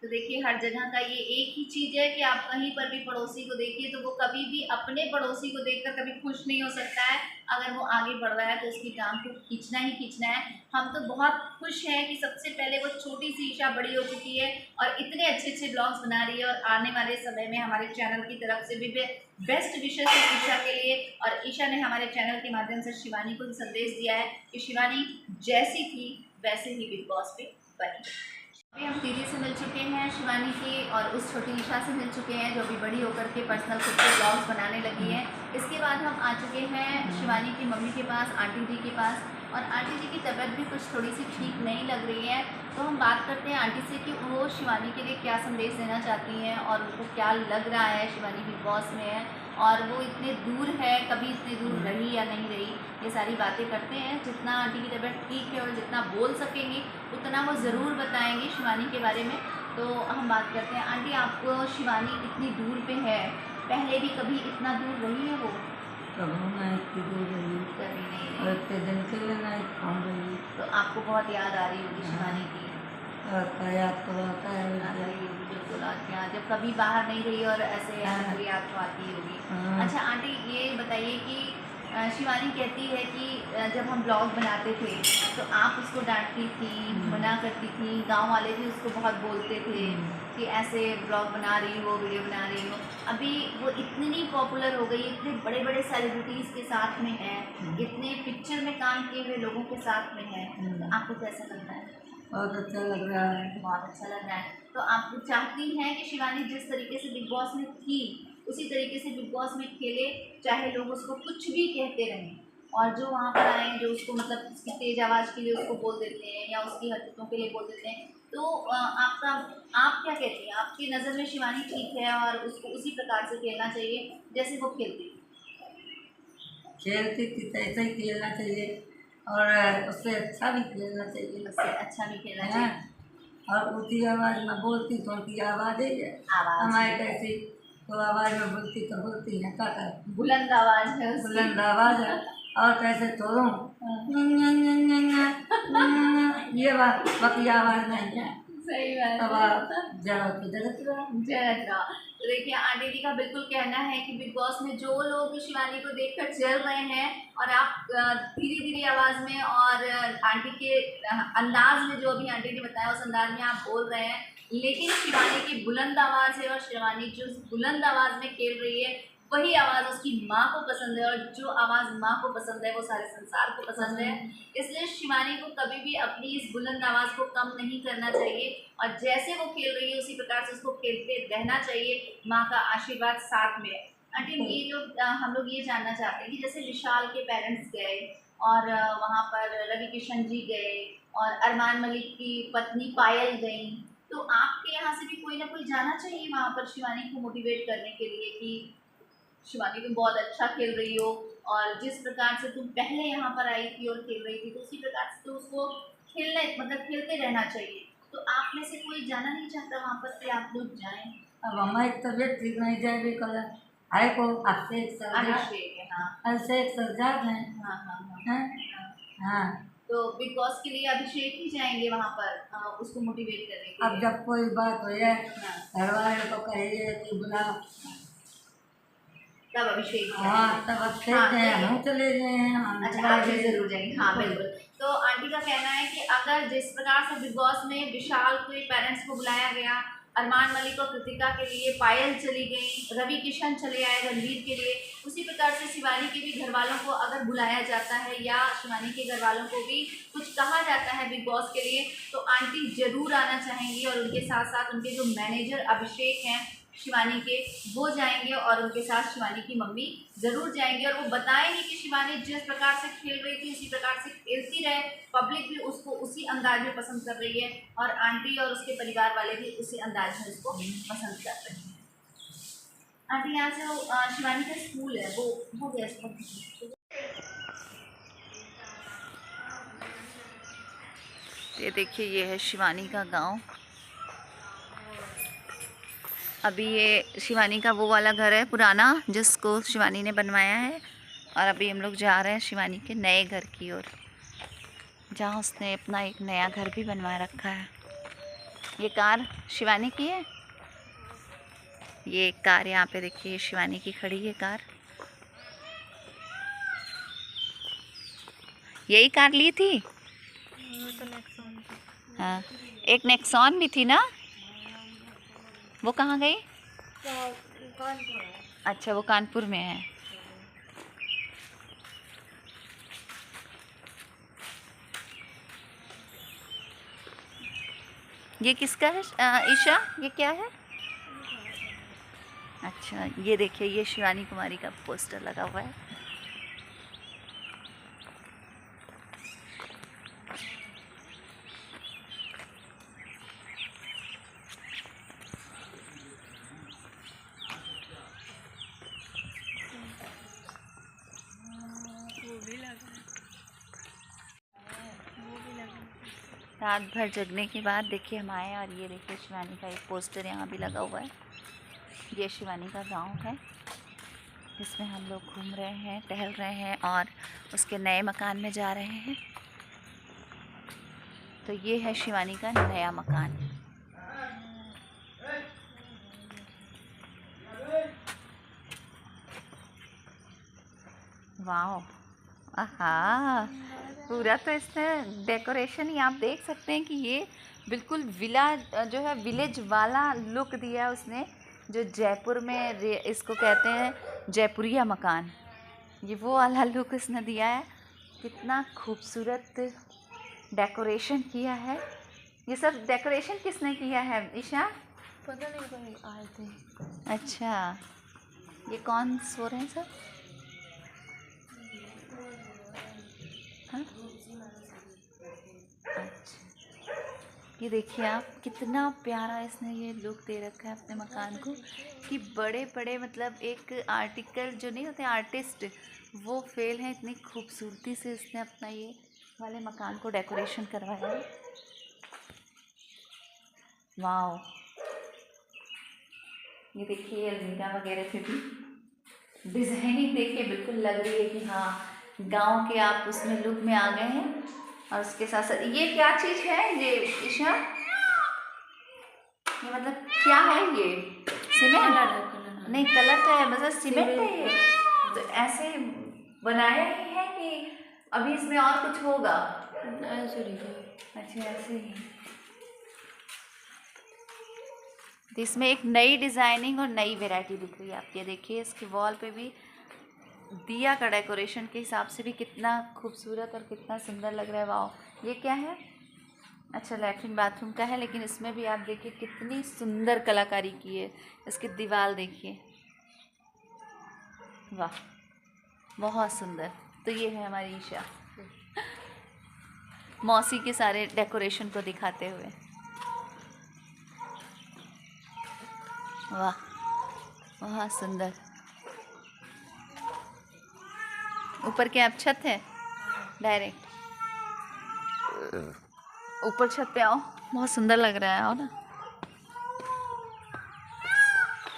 तो देखिए हर जगह का ये एक ही चीज़ है कि आप कहीं पर भी पड़ोसी को देखिए तो वो कभी भी अपने पड़ोसी को देखकर कभी खुश नहीं हो सकता है। अगर वो आगे बढ़ रहा है तो उसकी टांग को खींचना ही खींचना है। हम तो बहुत खुश हैं कि सबसे पहले वो छोटी सी ईशा बड़ी हो चुकी है और इतने अच्छे ब्लॉग्स बना रही है और आने वाले समय में हमारे चैनल की तरफ से भी बेस्ट विशेष है ईशा के लिए। और ईशा ने हमारे चैनल के माध्यम से शिवानी को संदेश दिया है कि शिवानी जैसी थी वैसे ही बिग बॉस पे बनी। अभी हम दीदी से मिल चुके हैं शिवानी की और उस छोटी ईशा से मिल चुके हैं जो अभी बड़ी होकर के पर्सनल खुद के ब्लॉग्स बनाने लगी है। इसके बाद हम आ चुके हैं शिवानी की मम्मी के पास, आंटी जी के पास, और आंटी जी की तबीयत भी कुछ थोड़ी सी ठीक नहीं लग रही है। तो हम बात करते हैं आंटी से कि वो शिवानी के लिए क्या संदेश देना चाहती हैं और उनको क्या लग रहा है शिवानी बिग बॉस में है और वो इतने दूर है, कभी इतने दूर रही या नहीं रही, ये सारी बातें करते हैं। जितना आंटी की तबीयत ठीक है और जितना बोल सकेंगी उतना वो ज़रूर बताएंगी शिवानी के बारे में। तो हम बात करते हैं, आंटी आपको शिवानी इतनी दूर पे है, पहले भी कभी इतना दूर रही है वो? कभी ना इतनी दूर रही, कभी नहीं और इतने दिन के लिए ना कौन रही। तो आपको बहुत याद आ रही होगी शिवानी की? याद तो आता है बिल्कुल आती है, जब कभी बाहर नहीं रही और ऐसे तो याद तो आती होगी। अच्छा आंटी ये बताइए कि शिवानी कहती है कि जब हम ब्लॉग बनाते थे तो आप उसको डांटती थी, मना करती थी, गांव वाले भी उसको बहुत बोलते थे कि ऐसे ब्लॉग बना रही हो, वीडियो बना रही हो। अभी वो इतनी पॉपुलर हो गई, इतने बड़े बड़े सेलिब्रिटीज़ के साथ में है, इतने पिक्चर में काम किए हुए लोगों के साथ में है, तो आपको कैसा लगता है? बहुत अच्छा लग रहा है। बहुत अच्छा लग रहा है। तो आप चाहती हैं कि शिवानी जिस तरीके से बिग बॉस में थी उसी तरीके से बिग बॉस में खेले, चाहे लोग उसको कुछ भी कहते रहें और जो वहाँ पर आए जो उसको मतलब उसकी तेज़ आवाज़ के लिए उसको बोल देते हैं या उसकी हरकतों के लिए बोल देते हैं, तो आप क्या कहती हैं? आपकी नज़र में शिवानी ठीक है और उसको उसी प्रकार से खेलना चाहिए जैसे वो खेलती थी तो ऐसा ही खेलना चाहिए और उससे अच्छा भी खेलना चाहिए। उससे अच्छा भी खेलना चाहिए। और ऊँची आवाज़ में बोलती तो उनकी आवाज़ है हमारे कैसी तो आवाज़ में बोलती तो बोलती है क्या करें, बुलंद आवाज़ है, बुलंद आवाज़ है और कैसे छोड़ूं, ये बाकी आवाज नहीं है। सही बात अब है। आप जरा तो जरूरत जय राम। तो देखिए आंटी जी का बिल्कुल कहना है कि बिग बॉस में जो लोग शिवानी को देखकर चल रहे हैं और आप धीरे धीरे आवाज में और आंटी के अंदाज में, जो अभी आंटी ने बताया उस अंदाज में आप बोल रहे हैं, लेकिन शिवानी की बुलंद आवाज है और शिवानी जो बुलंद आवाज में खेल रही है वही आवाज़ उसकी माँ को पसंद है, और जो आवाज़ माँ को पसंद है वो सारे संसार को पसंद है। इसलिए शिवानी को कभी भी अपनी इस बुलंद आवाज़ को कम नहीं करना चाहिए, और जैसे वो खेल रही है उसी प्रकार से उसको खेलते रहना चाहिए। माँ का आशीर्वाद साथ में है। आंटी ये जो हम लोग ये जानना चाहते हैं कि जैसे विशाल के पेरेंट्स गए और वहाँ पर रवि किशन जी गए और अरमान मलिक की पत्नी पायल गई, तो आपके यहाँ से भी कोई ना कोई जाना चाहिए वहाँ पर शिवानी को मोटिवेट करने के लिए कि शिवानी तुम बहुत अच्छा खेल रही हो, और जिस प्रकार से तुम पहले यहाँ पर आई थी और खेल रही थी तो उसी प्रकार से तो उसको खेलने मतलब खेलते रहना चाहिए। तो आप में से कोई जाना नहीं चाहता वहाँ पर कि आप लोग जाएं? अब हमारी तबीयत ठीक नहीं जाए भी कल आए को आपसे एक अभिषेक है, हाँ ऐसे एक सरजात हैं। हाँ हाँ हाँ हैं? हाँ, तो बिग बॉस के लिए अभिषेक ही जाएंगे वहाँ पर उसको मोटिवेट करने के अब लिए। जब कोई बात हो जाए हाँ, घर वाले को कहिए कि बुलाओ, तब अभिषेक हाँ जाएंगे। तब अच्छे हाँ, से ठीक है। हम चले गए हैं, हम अच्छा आप भी जरूर जाएंगे, हाँ बिल्कुल। तो आंटी का कहना है कि अगर जिस प्रकार से बिग बॉस में विशाल के पेरेंट्स को बुलाया गया, अरमान मलिक और कृतिका के लिए पायल चली गई, रवि किशन चले आए रणवीर के लिए, उसी प्रकार से शिवानी के भी घर वालों को अगर बुलाया जाता है या शिवानी के घर वालों को भी कुछ कहा जाता है बिग बॉस के लिए, तो आंटी जरूर आना चाहेंगी, और उनके साथ साथ उनके जो मैनेजर अभिषेक हैं शिवानी के, वो जाएंगे और उनके साथ शिवानी की मम्मी ज़रूर जाएंगे, और वो बताएंगे कि शिवानी जिस प्रकार से खेल रही थी उसी प्रकार से खेलती रहे, पब्लिक भी उसको उसी अंदाज में पसंद कर रही है, और आंटी और उसके परिवार वाले भी उसी अंदाज में उसको पसंद कर रहे हैं। आंटी यहाँ से वो शिवानी का स्कूल है वो हो गया स्कूल। ये देखिए ये है शिवानी का गांव। अभी ये शिवानी का वो वाला घर है पुराना जिसको शिवानी ने बनवाया है, और अभी हम लोग जा रहे हैं शिवानी के नए घर की ओर, जहाँ उसने अपना एक नया घर भी बनवा रखा है। ये कार शिवानी की है, ये कार यहाँ पे देखिए शिवानी की खड़ी है कार। यही कार ली थी? हाँ, एक नेक्सॉन भी थी ना, वो कहाँ गई? अच्छा वो कानपुर में है। ये किसका है ईशा, ये क्या है? अच्छा ये देखिए ये शिवानी कुमारी का पोस्टर लगा हुआ है। रात भर जगने के बाद देखिए हम आए, और ये देखिए शिवानी का एक पोस्टर यहाँ भी लगा हुआ है। ये शिवानी का गांव है जिसमें हम लोग घूम रहे हैं, टहल रहे हैं और उसके नए मकान में जा रहे हैं। तो ये है शिवानी का नया मकान। वाह, आहा, पूरा तो इसमें डेकोरेशन ही आप देख सकते हैं कि ये बिल्कुल विला जो है विलेज वाला लुक दिया है उसने, जो जयपुर में इसको कहते हैं जयपुरिया मकान, ये वो वाला लुक इसने दिया है। कितना खूबसूरत डेकोरेशन किया है। ये सब डेकोरेशन किसने किया है ईशा? पता नहीं, कोई आए थे। अच्छा ये कौन सो रहे हैं सब? हाँ? अच्छा ये देखिए आप कितना प्यारा इसने ये लुक दे रखा है अपने मकान को, कि बड़े बड़े मतलब एक आर्टिकल जो नहीं होते आर्टिस्ट, वो फेल हैं, इतनी खूबसूरती से इसने अपना ये वाले मकान को डेकोरेशन करवाया है। वाओ, ये देखिए अलमीरा वगैरह से भी डिज़ाइनिंग देखिए बिल्कुल लग रही है कि हाँ गांव के आप उसमें लुक में आ गए हैं। और उसके साथ साथ ये क्या चीज़ है ये ईशा, ये मतलब क्या है ये? सीमेंट? नहीं कलर का है, बस सीमेंट है ये। तो ऐसे बनाया ही है कि अभी इसमें और कुछ होगा? अच्छा ऐसे ही। तो इसमें एक नई डिज़ाइनिंग और नई वैरायटी दिख रही है। आप ये देखिए इसके वॉल पे भी दिया का डेकोरेशन के हिसाब से भी कितना खूबसूरत और कितना सुंदर लग रहा है। वाह, ये क्या है? अच्छा लैट्रिन बाथरूम का है, लेकिन इसमें भी आप देखिए कितनी सुंदर कलाकारी की है। इसकी दीवार देखिए, वाह बहुत सुंदर। तो ये है हमारी ईशा मौसी के सारे डेकोरेशन को दिखाते हुए। वाह बहुत सुंदर। ऊपर क्या अब छत है? डायरेक्ट ऊपर छत पे आओ, बहुत सुंदर लग रहा है। आओ ना,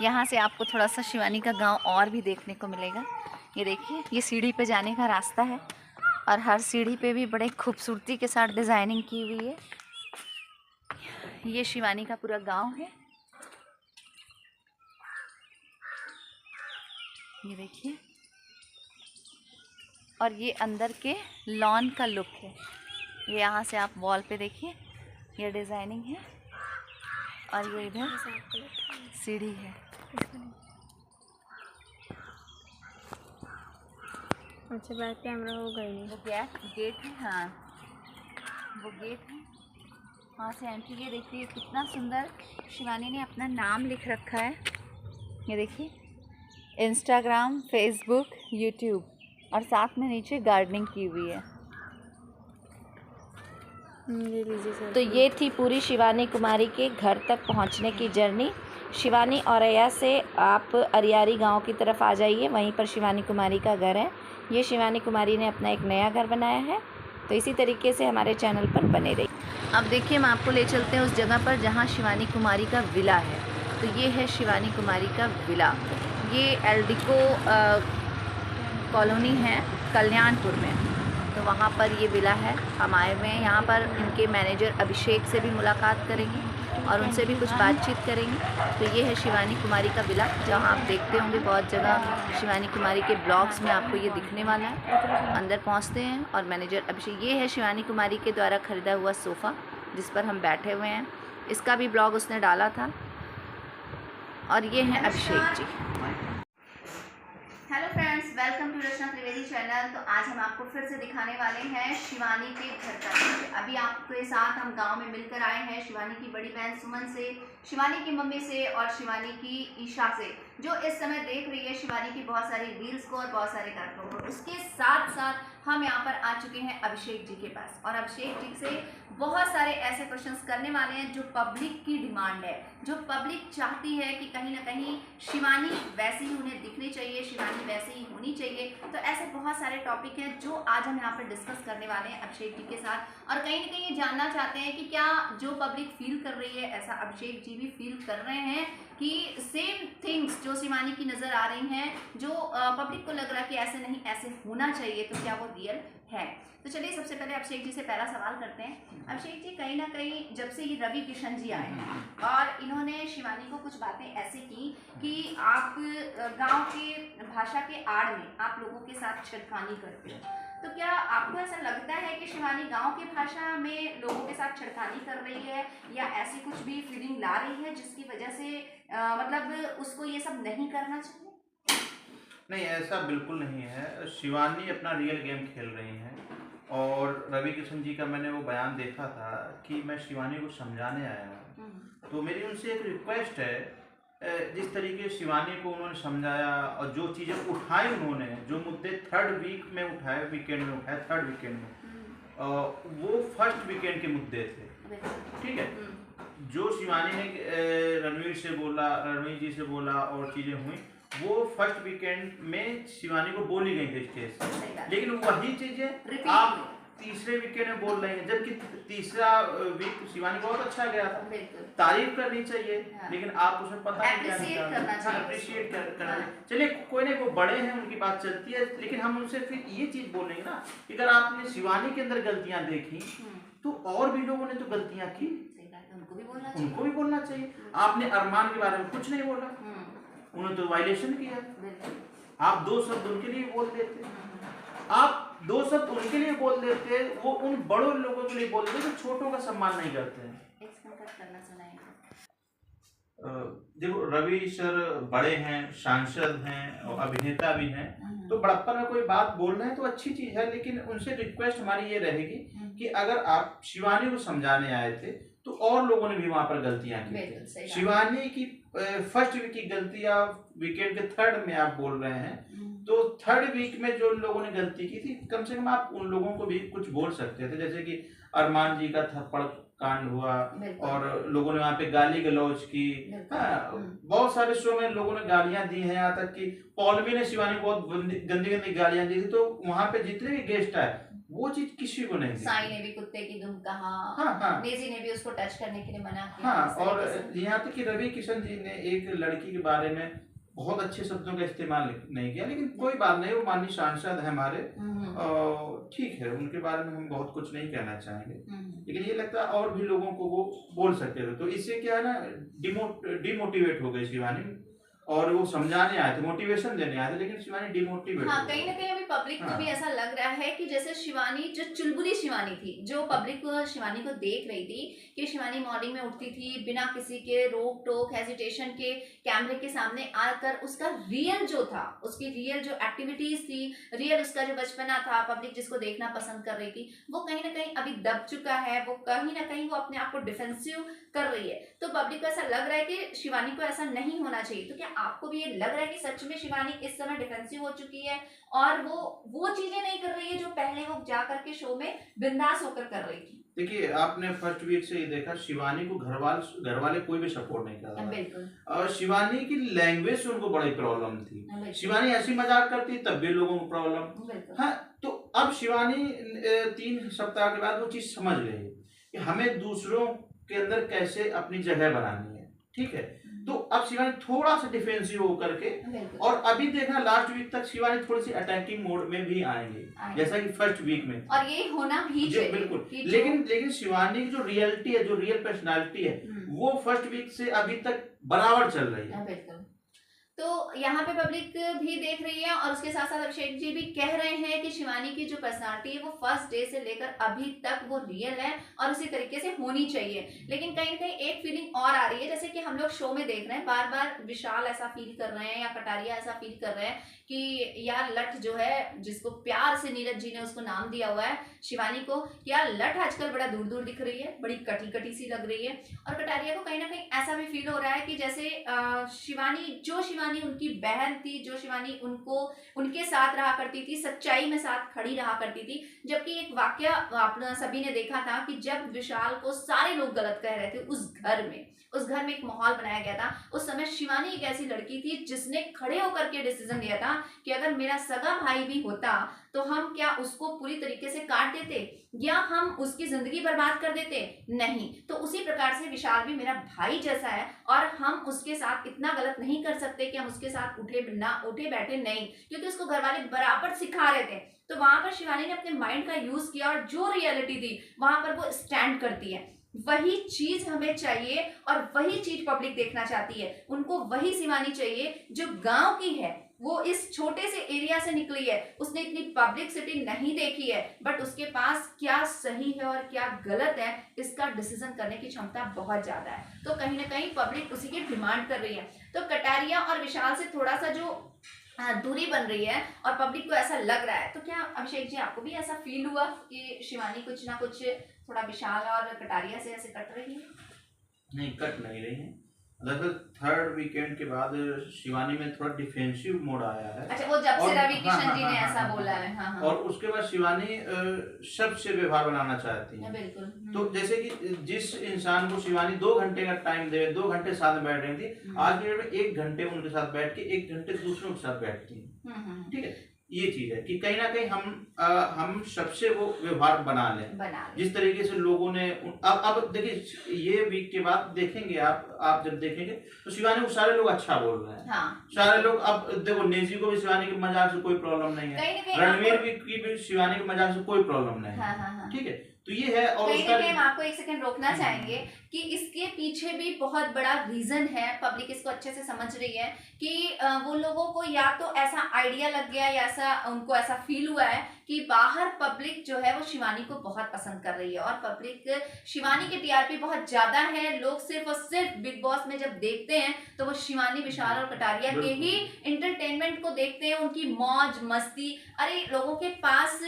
यहाँ से आपको थोड़ा सा शिवानी का गांव और भी देखने को मिलेगा। ये देखिए ये सीढ़ी पे जाने का रास्ता है और हर सीढ़ी पे भी बड़े खूबसूरती के साथ डिज़ाइनिंग की हुई है। ये शिवानी का पूरा गांव है। ये देखिए, और ये अंदर के लॉन का लुक है। ये यहाँ से आप वॉल पे देखिए, ये डिज़ाइनिंग है और ये इधर सीढ़ी है। अच्छा बैक कैमरा हो गई। वो गेट है, हाँ वो गेट है, वहाँ से एंट्री। ये देखिए कितना सुंदर शिवानी ने अपना नाम लिख रखा है। ये देखिए इंस्टाग्राम, फेसबुक, यूट्यूब और साथ में नीचे गार्डनिंग की हुई है। ये लीजिए सर। तो ये थी पूरी शिवानी कुमारी के घर तक पहुंचने की जर्नी। शिवानी औरैया से आप अरियारी गांव की तरफ आ जाइए, वहीं पर शिवानी कुमारी का घर है। ये शिवानी कुमारी ने अपना एक नया घर बनाया है। तो इसी तरीके से हमारे चैनल पर बने रहिए। अब देखिए हम आपको ले चलते हैं उस जगह पर जहाँ शिवानी कुमारी का विला है। तो ये है शिवानी कुमारी का विला। ये एल्डिको कॉलोनी है कल्याणपुर में, तो वहाँ पर ये विला है। हम आए हुए हैं यहाँ पर, इनके मैनेजर अभिषेक से भी मुलाकात करेंगे और उनसे भी कुछ बातचीत करेंगे। तो ये है शिवानी कुमारी का विला, जहाँ आप देखते होंगे बहुत जगह शिवानी कुमारी के ब्लॉग्स में आपको ये दिखने वाला है। अंदर पहुँचते हैं और मैनेजर अभिषेक, ये है शिवानी कुमारी के द्वारा ख़रीदा हुआ सोफ़ा जिस पर हम बैठे हुए हैं। इसका भी ब्लॉग उसने डाला था। और ये हैं Abhishek ji. Hello friends, welcome to Rachna Trivedi channel. तो आज हम आपको फिर से दिखाने वाले हैं शिवानी के घर का दृश्य। अभी आपके साथ हम गांव में मिलकर आए हैं शिवानी की बड़ी बहन सुमन से, शिवानी की मम्मी से और शिवानी की ईशा से, जो इस समय देख रही है शिवानी की बहुत सारी रील्स को और बहुत सारे कार्यक्रमों को। उसके साथ साथ हम यहाँ पर आ चुके हैं अभिषेक जी के पास और अभिषेक जी से बहुत सारे ऐसे क्वेश्चंस करने वाले हैं जो पब्लिक की डिमांड है, जो पब्लिक चाहती है कि कहीं ना कहीं शिवानी वैसी ही उन्हें दिखनी चाहिए, शिवानी वैसे ही होनी चाहिए। तो ऐसे बहुत सारे टॉपिक हैं जो आज हम यहाँ पर डिस्कस करने वाले हैं अभिषेक जी के साथ। और कहीं ना कहीं ये जानना चाहते हैं कि क्या जो पब्लिक फील कर रही है ऐसा अभिषेक जी भी फील कर रहे हैं कि सेम थिंग्स जो शिवानी की नज़र आ रही हैं, जो पब्लिक को लग रहा है कि ऐसे नहीं ऐसे होना चाहिए, तो क्या वो रियल है। तो चलिए सबसे पहले अभिषेक जी से पहला सवाल करते हैं। अभिषेक जी, कहीं ना कहीं जब से ये रवि किशन जी आए हैं और इन्होंने शिवानी को कुछ बातें ऐसी की कि आप गांव के भाषा के आड़ में आप लोगों के साथ छिड़खानी करते हो, तो क्या आपको ऐसा लगता है कि शिवानी गांव की भाषा में लोगों के साथ छिड़खानी कर रही है या ऐसी कुछ भी फीलिंग ला रही है जिसकी वजह से मतलब उसको ये सब नहीं करना चाहिए? नहीं, ऐसा बिल्कुल नहीं है। शिवानी अपना रियल गेम खेल रही हैं और रवि किशन जी का मैंने वो बयान देखा था कि मैं शिवानी को समझाने आया हूँ। तो मेरी उनसे एक रिक्वेस्ट है, जिस तरीके शिवानी को उन्होंने समझाया और जो चीज़ें उठाई उन्होंने, जो मुद्दे थर्ड वीकेंड में उठाए, वो फर्स्ट वीकेंड के मुद्दे थे, ठीक है। जो शिवानी ने रणवीर जी से बोला और चीज़ें हुई, वो फर्स्ट वीकेंड में शिवानी को बोली गई थी स्टेज से, लेकिन वही चीज़ें आप तीसरे विकेट में बोल रही हैं, जबकि तीसरा वीक शिवानी बहुत अच्छा गया था। बिल्कुल। तारीफ करनी चाहिए, हाँ। लेकिन आप उसमें पता नहीं क्या Appreciate निकाल- करना चाहिए। हाँ, appreciate करना हाँ। चाहिए। चलिए कोई नहीं, वो बड़े हैं, उनकी बात चलती है, लेकिन हम उनसे फिर ये चीज बोलेंगे ना कि अगर आपने शिवानी के अंदर गलतियां देखी तो और भी लोगों ने तो गलतियां की, सही बात है, उनको भी बोलना चाहिए। उनको भी बोलना चाहिए। आपने अरमान के बारे में कुछ नहीं बोला, उन्होंने तो वायलेशन किया, बिल्कुल। आप 2 शब्द उनके लिए बोल देते, आप 2 शब्द उनके लिए बोल देते, वो उन बड़ों लोगों के लिए बोल देते जो छोटों का सम्मान नहीं करते हैं। करना सुनाएंगे। देखो रवि सर बड़े हैं, सांसद हैं और अभिनेता भी हैं, तो बड़प्पन में कोई बात बोल रहे हैं तो अच्छी चीज है, लेकिन उनसे रिक्वेस्ट हमारी ये रहेगी कि अगर आप शिवानी को समझाने आए थे तो और लोगों ने भी वहां पर गलतियां की बिल्कुल, सही थी। बात। शिवानी की फर्स्ट वीक की गलती आप विकेट के थर्ड में आप बोल रहे हैं, तो थर्ड वीक में जो लोगों ने गलती की थी, कम से कम आप उन लोगों को भी कुछ बोल सकते थे, जैसे कि अरमान जी का थप्पड़ कांड हुआ बिल्कुल। और लोगों ने वहाँ पे गाली गलौज की। बिल्कुल। हाँ, बहुत सारे शो में लोगों ने गालियां दी हैं, यहाँ तक कि पॉलवी ने शिवानी को बहुत गंदी गंदी गालियां दी थी, तो वहाँ पे जितने भी गेस्ट आए वो चीज किसी को नहीं दी। साई ने भी कुत्ते की दुम कहा, हाँ। नेजी ने भी उसको टच करने के लिए मना किया। हाँ, इस तरीके और से। यहाँ तक कि रवि किशन जी ने एक लड़की के बारे में बहुत अच्छे शब्दों का इस्तेमाल नहीं किया, लेकिन कोई बात नहीं, वो माननीय सांसद है हमारे, ठीक है, उनके बारे में हम बहुत कुछ नहीं कहना चाहेंगे, लेकिन ये लगता है और भी लोगों को वो बोल सकते थे, तो इससे क्या है ना, डिमोटिवेट हो गई शिवानी, और वो समझाने आए थे, मोटिवेशन देने आए थे, लेकिन शिवानी डिमोटिवेट हाँ, हो कहीं ना गई। कहीं अभी पब्लिक को हाँ। भी ऐसा लग रहा है कि जैसे शिवानी जो चुलबुली शिवानी थी, जो पब्लिक को शिवानी को देख रही थी कि शिवानी मॉर्निंग में उठती थी बिना किसी के रोक टोक हेजिटेशन के, कैमरे के सामने आकर उसका रियल जो था, उसकी रियल जो एक्टिविटीज थी, रियल उसका जो बचपना था, पब्लिक जिसको देखना पसंद कर रही थी, वो कहीं ना कहीं अभी दब चुका है, वो कहीं ना कहीं वो अपने आप को डिफेंसिव कर रही है। तो पब्लिक को ऐसा लग रहा है कि शिवानी को ऐसा नहीं होना चाहिए। तो क्या आपको भी ये लग रहा है कि सच में शिवानी इस समय डिफेंसिव हो चुकी है और वो चीजें नहीं कर रही है जो पहले वो जा करके शो में बिंदास होकर कर रही थी? देखिए, आपने फर्स्ट वीक से ये देखा, शिवानी को घर वाले कोई भी सपोर्ट नहीं कर रहा है, बिल्कुल। और शिवानी की लैंग्वेज से उनको बड़ी प्रॉब्लम थी। बिल्कुल। शिवानी ऐसी मजाक करती तब भी लोगों को प्रॉब्लम। बिल्कुल। हाँ, तो अब शिवानी 3 सप्ताह के बाद वो चीज समझ गई कि हमें दूसरों के अंदर कैसे अपनी जगह बनानी है, ठीक है, तो अब शिवानी थोड़ा सा डिफेंसिव होकर के, बिल्कुल। और अभी देखना लास्ट वीक तक शिवानी थोड़ी सी अटैकिंग मोड में भी आएंगे, जैसा कि फर्स्ट वीक में, और ये होना भी जी चाहिए। बिल्कुल, कि जो- लेकिन शिवानी की जो रियलिटी है, जो रियल पर्सनालिटी है, वो फर्स्ट वीक से अभी तक बराबर चल रही है। बिल्कुल। तो यहाँ पे पब्लिक भी देख रही है और उसके साथ साथ अभिषेक जी भी कह रहे हैं कि शिवानी की जो पर्सनालिटी है वो फर्स्ट डे से लेकर अभी तक वो रियल है और उसी तरीके से होनी चाहिए। लेकिन कहीं ना कहीं एक फीलिंग और आ रही है, जैसे कि हम लोग शो में देख रहे हैं, बार बार विशाल ऐसा फील कर रहे हैं या कटारिया ऐसा फील कर रहे हैं कि यार लठ जो है, जिसको प्यार से नीरज जी ने उसको नाम दिया हुआ है शिवानी को, यार लठ आजकल बड़ा दूर दूर दिख रही है, बड़ी कटी कटी सी लग रही है। और कटारिया को कहीं ना कहीं ऐसा भी फील हो रहा है कि जैसे शिवानी उनकी बहन थी, जो शिवानी उनके साथ रहा करती थी, सच्चाई में साथ खड़ी रहा करती थी। जबकि एक वाकया आप सभी ने देखा था कि जब विशाल को सारे लोग गलत कह रहे थे उस घर में एक माहौल बनाया गया था, उस समय शिवानी एक ऐसी लड़की थी जिसने खड़े होकर के डिसीजन लिया था कि अगर मेरा सगा भाई भी होता तो हम क्या उसको पूरी तरीके से काट देते या हम उसकी जिंदगी बर्बाद कर देते? नहीं। तो उसी प्रकार से विशाल भी मेरा भाई जैसा है और हम उसके साथ इतना गलत नहीं कर सकते कि हम उसके साथ उठे बैठे नहीं, क्योंकि उसको घर वाले बराबर सिखा रहे थे। तो वहां पर शिवानी ने अपने माइंड का यूज किया और जो रियलिटी थी वहां पर वो स्टैंड करती है। वही चीज हमें चाहिए और वही चीज पब्लिक देखना चाहती है। उनको वही शिवानी चाहिए जो गांव की है, वो इस छोटे से एरिया से निकली है, उसने इतनी पब्लिसिटी नहीं देखी है, बट उसके पास क्या सही है और क्या गलत है इसका डिसीजन करने की क्षमता बहुत ज्यादा है। तो कहीं ना कहीं पब्लिक उसी की डिमांड कर रही है। तो कटारिया और विशाल से थोड़ा सा जो दूरी बन रही है और पब्लिक को ऐसा लग रहा है, तो क्या अभिषेक जी आपको भी ऐसा फील हुआ कि शिवानी कुछ ना कुछ थोड़ा विशाल और कटारिया से ऐसे कट रही है? नहीं, कट नहीं रही है। दरअसल थर्ड वीकेंड के बाद शिवानी में थोड़ा डिफेंसिव मोड आया है। अच्छा, वो जब से रवि किशन जी ने हाँ, ऐसा हाँ, बोला है। हाँ, हाँ। और उसके बाद शिवानी सबसे व्यवहार बनाना चाहती है। बिल्कुल। तो जैसे कि जिस इंसान को शिवानी 2 घंटे का टाइम दे, 2 घंटे साथ में बैठ रही थी, आज की डेट में 1 घंटे उनके साथ बैठ के 1 घंटे दूसरों के साथ बैठती है, ठीक है। ये चीज है कि कहीं ना कहीं हम सबसे वो व्यवहार बना लें, जिस तरीके से लोगों ने अब देखिए ये वीक के बाद देखेंगे आप जब देखेंगे तो शिवानी को सारे लोग अच्छा बोल रहे हैं। हाँ। सारे लोग अब देखो नेजी को भी शिवानी के मजाक से कोई प्रॉब्लम नहीं है, रणवीर की भी शिवानी के मजाक से कोई प्रॉब्लम नहीं है। ठीक है, तो ये है। और कहीं ना कहीं हम आपको एक सेकंड रोकना चाहेंगे कि इसके पीछे भी बहुत बड़ा रीजन है, पब्लिक इसको अच्छे से समझ रही है कि वो लोगों को या तो ऐसा आइडिया लग गया या उनको ऐसा फील हुआ है कि बाहर पब्लिक जो है वो शिवानी को बहुत पसंद कर रही है और पब्लिक शिवानी के टीआरपी बहुत ज्यादा है। लोग सिर्फ और सिर्फ बिग बॉस में जब देखते हैं तो वो शिवानी, विशाल और कटारिया के ही इंटरटेनमेंट को देखते हैं, उनकी मौज मस्ती। अरे लोगों के पास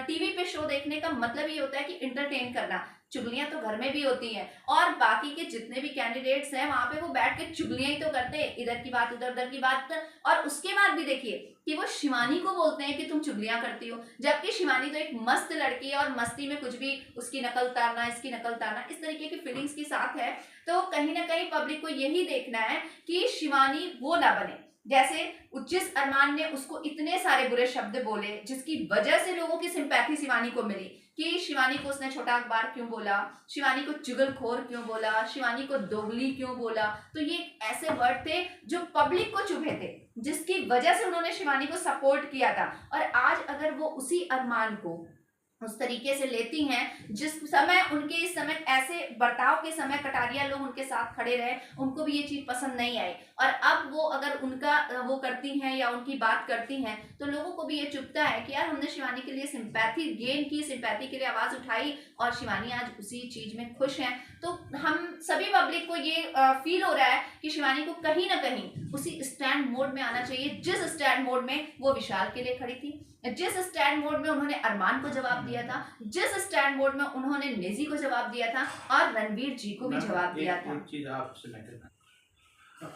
टीवी पे शो देखने का मतलब ये होता है कि इंटरटेन करना। चुगलियां तो घर में भी होती हैं और बाकी के जितने भी कैंडिडेट्स हैं वहां पे वो बैठ के चुगलियां ही तो करते हैं, इधर की बात उधर की बात। और उसके बाद भी देखिए कि वो शिवानी को बोलते हैं कि तुम चुगलियां करती हो, जबकि शिवानी तो एक मस्त लड़की है और मस्ती में कुछ भी उसकी नकल उतारना, इसकी नकल उतारना, इस तरीके की फीलिंग्स के साथ है। तो कहीं ना कहीं पब्लिक को यही देखना है कि शिवानी वो ना बने जैसे जिस अरमान ने उसको इतने सारे बुरे शब्द बोले जिसकी वजह से लोगों की सिंपैथी शिवानी को मिली कि शिवानी को उसने छोटा अखबार क्यों बोला, शिवानी को चुगलखोर क्यों बोला, शिवानी को दोगली क्यों बोला। तो ये ऐसे वर्ड थे जो पब्लिक को चुभे थे, जिसकी वजह से उन्होंने शिवानी को सपोर्ट किया था। और आज अगर वो उसी अरमान को उस तरीके से लेती हैं, जिस समय उनके इस समय ऐसे बर्ताव के समय कटारिया लोग उनके साथ खड़े रहे, उनको भी ये चीज पसंद नहीं आई और अब वो अगर उनका वो करती हैं या उनकी बात करती हैं तो लोगों को भी ये चुभता है कि यार हमने शिवानी के लिए सिंपैथी गेन की, सिंपैथी के लिए आवाज उठाई और शिवानी आज उसी चीज में खुश हैं। तो हम सभी पब्लिक को ये फील हो रहा है कि शिवानी को कहीं ना कहीं उसी स्टैंड मोड में आना चाहिए जिस स्टैंड मोड में वो विशाल के लिए खड़ी थी, जिस स्टैंड मोड में उन्होंने अरमान को जवाब दिया था, जिस स्टैंड मोड में उन्होंने नेजी को जवाब दिया था और रणवीर जी को भी जवाब दिया था। एक चीज आपसे मैं कहना,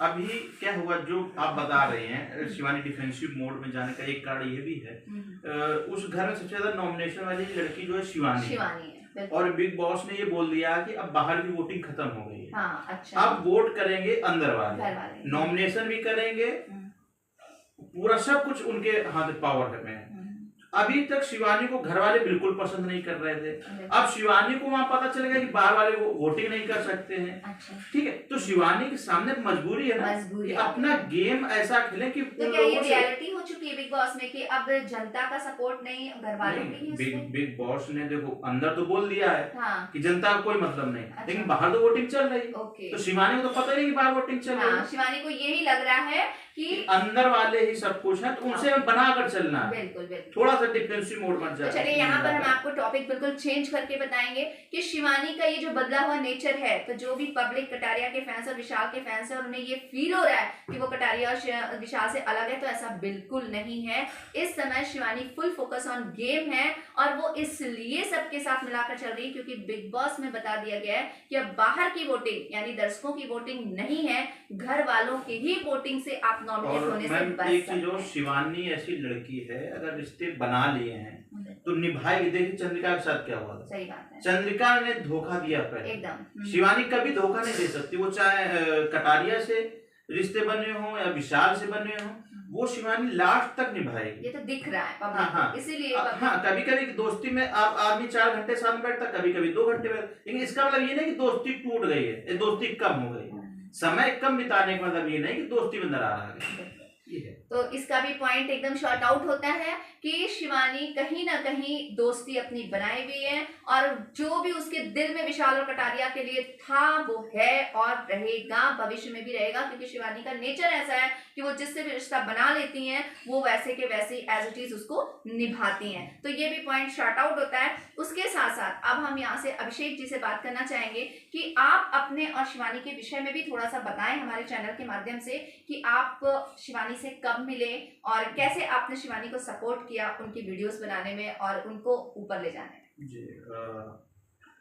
अभी क्या हुआ जो आप बता रहे हैं शिवानी डिफेंसिव मोड में जाने का एक कारण ये भी है, उस घर में सबसे ज्यादा नॉमिनेशन वाली लड़की जो है शिवानी है और बिग बॉस ने ये बोल दिया कि अब बाहर की वोटिंग खत्म हो गई है। हाँ, अच्छा। अब वोट करेंगे अंदर वाले, नॉमिनेशन भी करेंगे, पूरा सब कुछ उनके हाथ पावर में है। अभी तक शिवानी को घर वाले बिल्कुल पसंद नहीं कर रहे थे, अब शिवानी को वहां पता चल गया कि बाहर वाले वोटिंग नहीं कर सकते हैं। अच्छा। ठीक है, तो शिवानी के सामने मजबूरी है ना कि अपना गेम ऐसा खेले कि तो क्या ये रियलिटी हो चुकी है बिग बॉस में कि अब जनता का सपोर्ट नहीं, घर वालों की बिग बॉस ने देखो अंदर तो बोल दिया है हाँ। कि जनता का कोई मतलब नहीं। अच्छा। लेकिन बाहर तो वोटिंग चल रही है, तो शिवानी को तो पता नहीं कि बाहर वोटिंग चल रही है। शिवानी को यही लग रहा है कि अंदर वाले ही सब कुछ है, तो उनसे बनाकर चलना है। बिल्कुल थोड़ा सा डिफेंसिव मोड बन जाए। तो चलिए यहाँ पर हम आपको टॉपिक बिल्कुल चेंज करके बताएंगे कि शिवानी का ये जो बदला हुआ नेचर है, तो जो भी पब्लिक कटारिया के फैंस और विशाल के फैंस है और उन्हें ये फील हो रहा है कि वो कटारिया और विशाल से अलग है, तो ऐसा बिल्कुल नहीं है। इस समय Shivani full focus on game है और वो इसलिए सबके साथ मिलाकर चल रही है क्योंकि बिग बॉस में बता दिया गया है कि अब बाहर की वोटिंग यानी दर्शकों की वोटिंग नहीं है, घर वालों की ही वोटिंग से आप नॉमिनेट होने से बच सकते हैं। शिवानी ऐसी लड़की है, अगर रिश्ते बना लिए हैं तो निभाएगी। देखिए चंद्रिका के साथ क्या हुआ था। सही बात है, चंद्रिका ने धोखा दिया पहले एकदम। शिवानी कभी धोखा नहीं दे सकती, वो चाहे कटारिया से रिश्ते बने हो या विशाल से बने हो, वो शिवानी लास्ट तक निभाएगी। ये तो दिख रहा है पब्लिक, इसीलिए हाँ, कभी कभी दोस्ती में आप आदमी 4 घंटे साथ में बैठता, कभी कभी 2 घंटे बैठता, लेकिन इसका मतलब ये नहीं कि दोस्ती टूट गई है, दोस्ती कम हो गई है। समय कम बिताने का मतलब ये नहीं कि दोस्ती में दरार आ गई। तो इसका भी पॉइंट एकदम शॉर्ट आउट होता है कि शिवानी कहीं ना कहीं दोस्ती अपनी बनाई हुई है और जो भी उसके दिल में विशाल और कटारिया के लिए था वो है और रहेगा, भविष्य में भी रहेगा, क्योंकि शिवानी का नेचर ऐसा है कि वो जिससे भी रिश्ता बना लेती हैं वो वैसे के वैसे एज इट इज उसको निभाती हैं। तो ये भी पॉइंट शॉर्ट आउट होता है। उसके साथ साथ अब हम यहाँ से अभिषेक जी से बात करना चाहेंगे कि आप अपने और शिवानी के विषय में भी थोड़ा सा बताएं हमारे चैनल के माध्यम से कि आप शिवानी से कब मिले और कैसे आपने शिवानी को सपोर्ट किया उनकी वीडियोस बनाने में और उनको ऊपर ले जाने में। जी,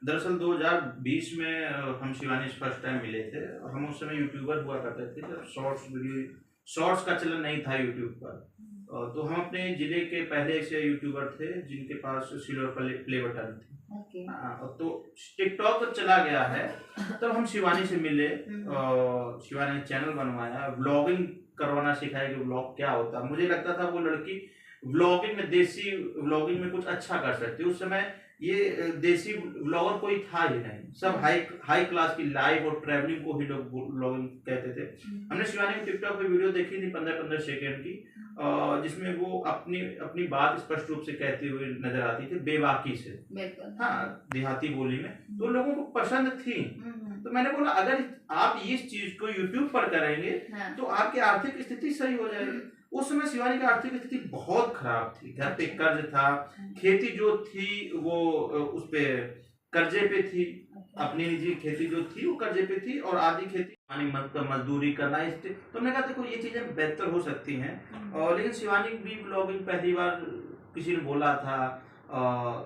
दरअसल 2020 में हम शिवानी से फर्स्ट टाइम मिले थे। हम उस समय यूट्यूबर हुआ करते थे जब शॉर्ट्स का चलन नहीं था यूट्यूब पर, तो हम अपने जिले के पहले से यूट्यूबर थे जिनके पास सिल्वर प्ले बटन थी। तो टिकटॉक पर चला गया है, तब हम शिवानी से मिले। शिवानी ने चैनल बनवाया, व्लॉगिंग करवाना सिखाया कि व्लॉग क्या होता है। मुझे लगता था वो लड़की व्लॉगिंग में, देसी व्लॉगिंग में कुछ अच्छा कर सकते। उस समय ये देसी व्लॉगर कोई था ही नहीं, सब हाई क्लास की लाइव और ट्रैवलिंग को ही लोग व्लॉगिंग कहते थे। हमने शिवानी की टिकटॉक पे वीडियो देखी थी 15-15 सेकंड की, जिसमें वो अपनी बात स्पष्ट रूप से कहते हुए नजर आती थी, बेबाकी से, बिल्कुल। हाँ, देहाती बोली में, तो लोगों को पसंद थी। तो मैंने बोला अगर आप इस चीज को यूट्यूब पर करेंगे हाँ। तो आपकी आर्थिक स्थिति सही हो जाएगी। उस समय शिवानी की आर्थिक स्थिति बहुत खराब थी, घर पे कर्ज था, खेती जो थी वो उस पे कर्जे पे थी, अपनी निजी खेती जो थी वो कर्जे पे थी, और आधी खेती मजदूरी करना। तो मैंने कहा देखो ये चीजें बेहतर हो सकती हैं। और लेकिन शिवानी भी ब्लॉगिंग पहली बार किसी ने बोला था,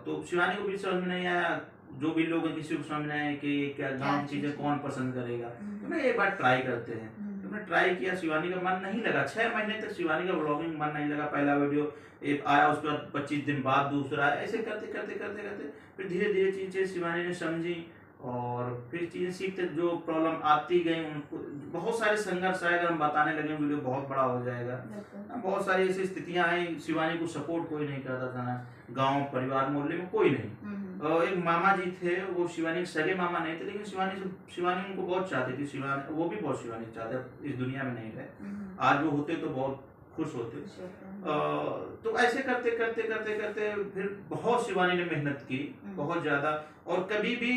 तो शिवानी को भी समझ में नहीं आया, जो भी लोग किसी को समझ में आए कि क्या गाँव की चीजें कौन पसंद करेगा। तो मैं एक बार ट्राई करते हैं, तो मैंने ट्राई किया, शिवानी का मन नहीं लगा। 6 महीने तक शिवानी का व्लॉगिंग मन नहीं लगा। पहला वीडियो एक आया, उसके बाद 25 दिन बाद दूसरा, ऐसे करते करते करते करते फिर धीरे धीरे चीजें शिवानी ने समझी, और फिर चीजें सीखते जो प्रॉब्लम आती गई उनको, बहुत सारे संघर्ष आए। अगर हम बताने लगे वीडियो बहुत बड़ा हो जाएगा। बहुत सारी ऐसी स्थितियां आई, शिवानी को सपोर्ट कोई नहीं करता था, ना गांव परिवार मोहल्ले में कोई नहीं। एक मामा जी थे, वो शिवानी के सगे मामा नहीं थे, लेकिन शिवानी उनको बहुत चाहती थी। शिवानी वो भी बहुत शिवानी चाहते, इस दुनिया में नहीं रहे। आज वो होते तो बहुत खुश होते। तो ऐसे करते करते करते करते फिर बहुत शिवानी ने मेहनत की, बहुत ज्यादा, और कभी भी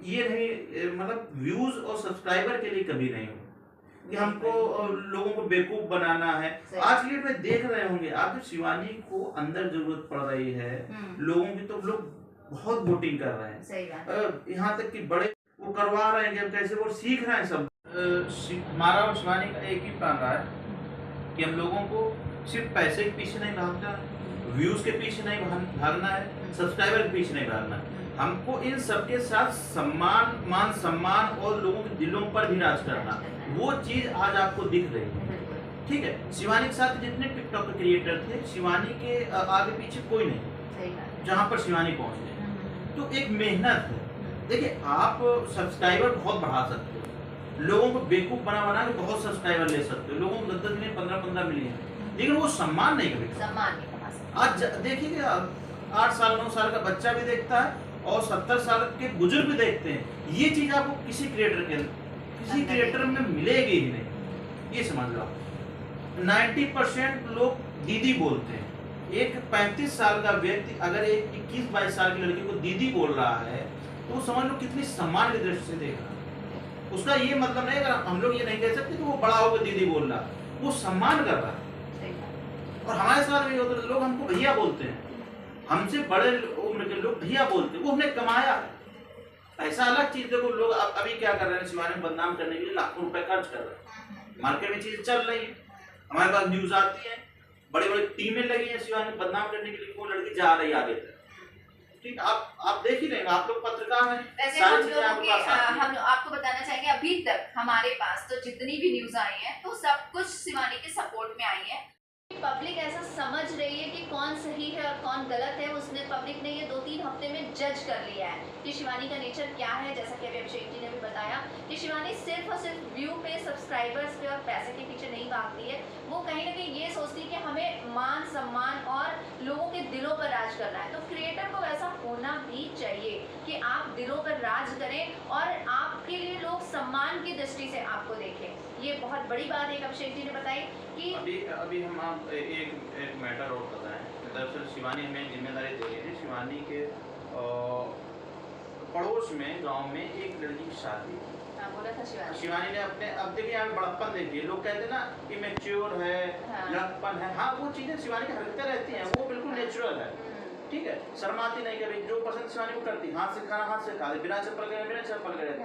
ये नहीं, मतलब व्यूज और सब्सक्राइबर के लिए कभी नहीं हो कि हमको लोगों को बेवकूफ बनाना है। आज की डेट में देख रहे होंगे आप, शिवानी को अंदर जरूरत पड़ रही है लोगों की, तो लोग बहुत वोटिंग कर रहे हैं। यहाँ तक कि बड़े वो करवा रहे हैं कि हम कैसे, वो सीख रहे हैं सब। हमारा और शिवानी का एक ही प्लान रहा है कि हम लोगों को सिर्फ पैसे के पीछे नहीं भागना है, व्यूज के पीछे नहीं भागना है, सब्सक्राइबर के पीछे नहीं भागना है। हमको इन सबके साथ सम्मान, मान सम्मान और लोगों के दिलों पर भी राज करना, वो चीज आज आपको दिख रही है। ठीक है, शिवानी के साथ जितने टिकटॉक के क्रिएटर थे, शिवानी के आगे पीछे कोई नहीं, जहाँ पर शिवानी पहुंच गई। तो एक मेहनत है। देखिए, आप सब्सक्राइबर बहुत बढ़ा सकते हो, लोगों को बेवकूफ बना बना के बहुत सब्सक्राइबर ले सकते हो, लोगों को 10-10 मिलियन 15-15 मिलियन, लेकिन वो सम्मान नहीं कभी सम्मान नहीं कमा सकते। आज देखिए 8 साल 9 साल का बच्चा भी देखता है और 70 साल के बुजुर्ग भी देखते हैं। ये चीज आपको किसी क्रिएटर में मिलेगी ही नहीं, ये समझ लो। 90% लोग दीदी बोलते हैं। एक 35 साल का व्यक्ति अगर एक 21-22 साल की लड़की को दीदी बोल रहा है, तो समझ लो कितनी सम्मान की दृष्टि से देख रहा है। उसका ये मतलब नहीं, अगर हम लोग ये नहीं कह सकते कि वो बड़ा होकर दीदी बोल रहा, वो सम्मान कर रहा है। और हमारे साथ भी होते, लोग हमको भैया बोलते हैं, हमसे बड़े उम्र के लोग भैया बोलते हैं, वो हमने कमाया। ऐसा अलग चीज देखो, लोग अभी क्या कर रहे हैं, शिवानी को बदनाम करने के लिए लाखों रुपए खर्च कर रहे हैं। मार्केट में चीजें चल रही है, हमारे पास न्यूज आती है, बड़े बड़े टीमें लगी है शिवानी को बदनाम करने के लिए, वो लड़की जा रही है आगे तक। ठीक, आप देख ही रहे, आप लोग पत्रकार हैं। वैसे हम आपको बताना चाहेंगे, अभी तक हमारे पास तो जितनी भी न्यूज आई है, तो सब कुछ शिवानी के सपोर्ट में आई है। पब्लिक ऐसा समझ रही है कि कौन सही है और कौन गलत है, उसने पब्लिक ने ये 2-3 हफ्ते में जज कर लिया है कि शिवानी का नेचर क्या है। जैसा कि अभी अभिषेक जी ने भी बताया कि शिवानी सिर्फ और सिर्फ व्यू पे, सब्सक्राइबर्स पे और पैसे के पीछे नहीं भागती है। वो कहीं ना कहीं ये सोचती है कि हमें मान सम्मान और लोगों के दिलों पर राज करना है। तो क्रिएटर को वैसा होना भी चाहिए कि आप दिलों पर राज करें और आपके लिए लोग सम्मान की दृष्टि से आपको देखें। ये बहुत बड़ी बात है अभिषेक जी ने बताई कि अभी हम आप एक मैटर और बताएं। दरअसल शिवानी हमें जिम्मेदारी दे रही थी। शिवानी के पड़ोस में, गांव में एक लड़की की शादी, बोला था शिवानी ने अपने, अब देखिए यहाँ बड़प्पन देखिए, लोग कहते हैं ना कि मैच्योर है, लड़कपन है, हाँ वो चीजें शिवानी की हरकतें रहती हैं, वो बिल्कुल नेचुरल है। ठीक है, शर्माती नहीं, कभी जो पसंद शिवानी को करती, हाथ से खाना हाथ से खा, बिना चप्पल के बिना चप्पल के रहती,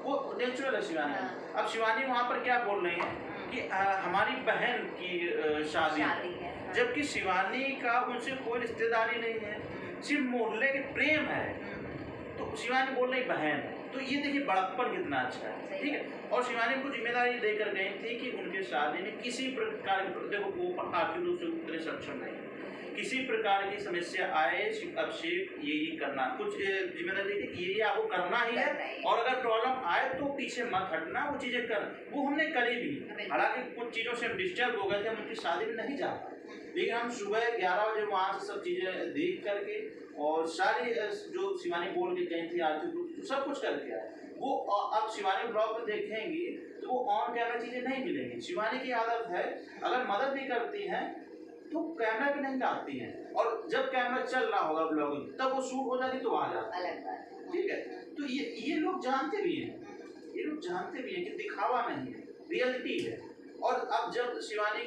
वो नेचुरल है शिवानी। अब शिवानी वहाँ पर क्या बोल रही है कि हमारी बहन की शादी है, जबकि शिवानी का उनसे कोई रिश्तेदारी नहीं है, सिर्फ मोहल्ले के प्रेम है, तो शिवानी बोल रही बहन है। तो ये देखिए बड़प्पन कितना अच्छा है। ठीक है, और शिवानी को जिम्मेदारी देकर गई थी कि उनके शादी में किसी प्रकार के, देखो वो आर्थिक रूप से उतने सक्षम नहीं, किसी प्रकार की समस्या आए अब सिर्फ यही करना, कुछ जिम्मेदारी थी कि ये आपको करना ही है, और अगर प्रॉब्लम आए तो पीछे मत हटना, वो चीज़ें कर, वो हमने करी भी। हालांकि कुछ चीज़ों से हम डिस्टर्ब हो गए थे, हम उनकी शादी में नहीं जा पाए, लेकिन हम सुबह 11 बजे वहाँ से सब चीज़ें देख करके और सारी जो शिवानी बोल के गई थी आरती सब कुछ करके आए। वो अब शिवानी ब्लॉग में देखेंगी तो वो ऑन कैमरा चीज़ें नहीं मिलेंगी। शिवानी की आदत है अगर मदद भी करती हैं तो कैमरा भी नहीं लाती हैं, और जब कैमरा चल रहा होगा ब्लॉगिंग तब वो शूट हो जाती तो आ जाती है, ठीक है। तो ये लोग जानते भी हैं, ये लोग जानते भी हैं कि दिखावा नहीं है, रियलिटी है। और अब जब शिवानी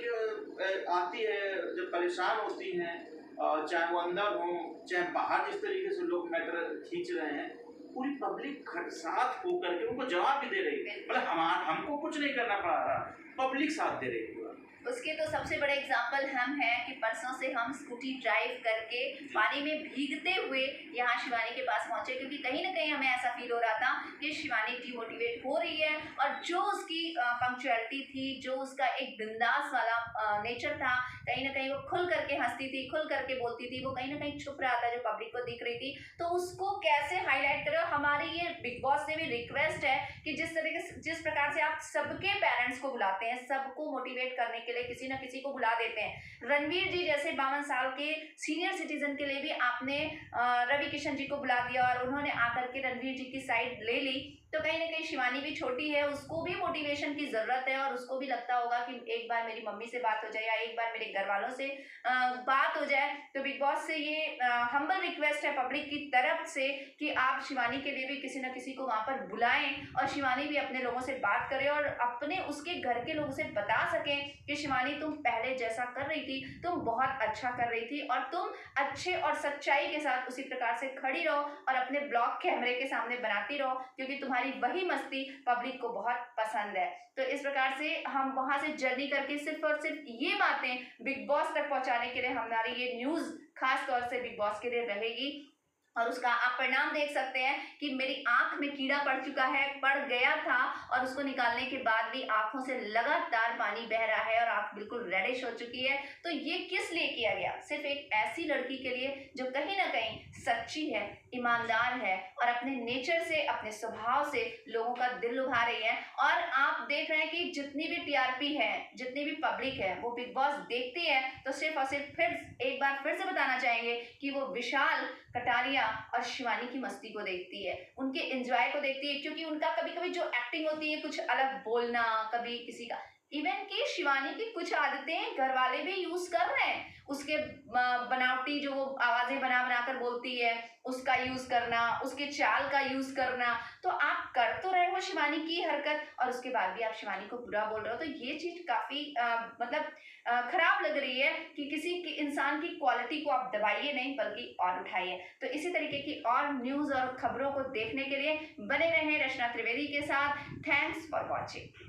आती है, जब परेशान होती हैं, चाहे वो अंदर हो चाहे बाहर, जिस तरीके से लोग मैटर खींच रहे हैं, पूरी पब्लिक साथ होकर के उनको जवाब भी दे रही है। मतलब हमको कुछ नहीं करना पड़ रहा, पब्लिक साथ दे रही है। उसके तो सबसे बड़े एग्जाम्पल हम हैं कि परसों से हम स्कूटी ड्राइव करके पानी में भीगते हुए यहाँ शिवानी के पास पहुँचे, क्योंकि कहीं ना कहीं हमें ऐसा फील हो रहा था कि शिवानी डिमोटिवेट हो रही है, और जो उसकी पंक्चुअलिटी थी, जो उसका एक बिंदास वाला नेचर था, कहीं ना कहीं वो खुल करके हंसती थी, खुल करके बोलती थी, वो कहीं ना कहीं छुप रहा था जो पब्लिक को दिख रही थी। तो उसको कैसे हाईलाइट करें। हमारी ये बिग बॉस से भी रिक्वेस्ट है कि जिस प्रकार से आप सबके पेरेंट्स को बुलाते हैं, सबको मोटिवेट करने के लिए किसी न किसी को बुला देते हैं। रणवीर जी जैसे 52 साल के सीनियर सिटीजन के लिए भी आपने रवि किशन जी को बुला दिया, और उन्होंने आकर के रणवीर जी की साइड ले ली। तो कहीं ना कहीं शिवानी भी छोटी है, उसको भी मोटिवेशन की ज़रूरत है, और उसको भी लगता होगा कि एक बार मेरी मम्मी से बात हो जाए या एक बार मेरे घर वालों से बात हो जाए। तो बिग बॉस से ये हम्बल रिक्वेस्ट है पब्लिक की तरफ से कि आप शिवानी के लिए भी किसी न किसी को वहाँ पर बुलाएं, और शिवानी भी अपने लोगों से बात करे और अपने उसके घर के लोगों से बता सकें कि शिवानी तुम पहले जैसा कर रही थी, तुम बहुत अच्छा कर रही थी, और तुम अच्छे और सच्चाई के साथ उसी प्रकार से खड़ी रहो और अपने ब्लॉग कैमरे के सामने बनाती रहो, क्योंकि तुम्हारी वही मस्ती पब्लिक को बहुत पसंद है। तो इस प्रकार से हम वहां से जर्नी करके सिर्फ और सिर्फ ये बातें बिग बॉस तक पहुंचाने के लिए हमारी ये न्यूज़ खास तौर से बिग बॉस के लिए रहेगी। और उसका आप परिणाम देख सकते हैं कि मेरी आंख में कीड़ा पड़ चुका है, पड़ गया था, और उसको निकालने के बाद भी आंखों से लगातार पानी बह रहा है और आंख बिल्कुल रेडिश हो चुकी है। तो ये किस लिए किया गया? सिर्फ एक ऐसी लड़की के लिए जो कहीं ना कहीं सच्ची है, ईमानदार है, और अपने नेचर से, अपने स्वभाव से लोगों का दिल लुभा रही है। और आप देख रहे हैं कि जितनी भी टीआरपी है, जितनी भी पब्लिक है, वो बिग बॉस देखती है तो सिर्फ और सिर्फ एक बार फिर से बताना चाहेंगे कि वो विशाल, कटारिया और शिवानी की मस्ती को देखती है, उनके एंजॉय को देखती है, क्योंकि उनका कभी कभी जो एक्टिंग होती है, कुछ अलग बोलना, कभी किसी का, इवन कि शिवानी की कुछ आदतें घर वाले भी यूज कर रहे हैं, उसके बनावटी जो आवाजें बना बना कर बोलती है उसका यूज करना, उसके चाल का यूज करना। तो आप कर तो रहे हो शिवानी की हरकत, और उसके बाद भी आप शिवानी को बुरा बोल रहे हो। तो ये चीज काफी मतलब खराब लग रही है कि किसी इंसान की क्वालिटी को आप दबाइए नहीं, बल्कि और उठाइए। तो इसी तरीके की और न्यूज और खबरों को देखने के लिए बने रहें रचना त्रिवेदी के साथ। Thanks for watching.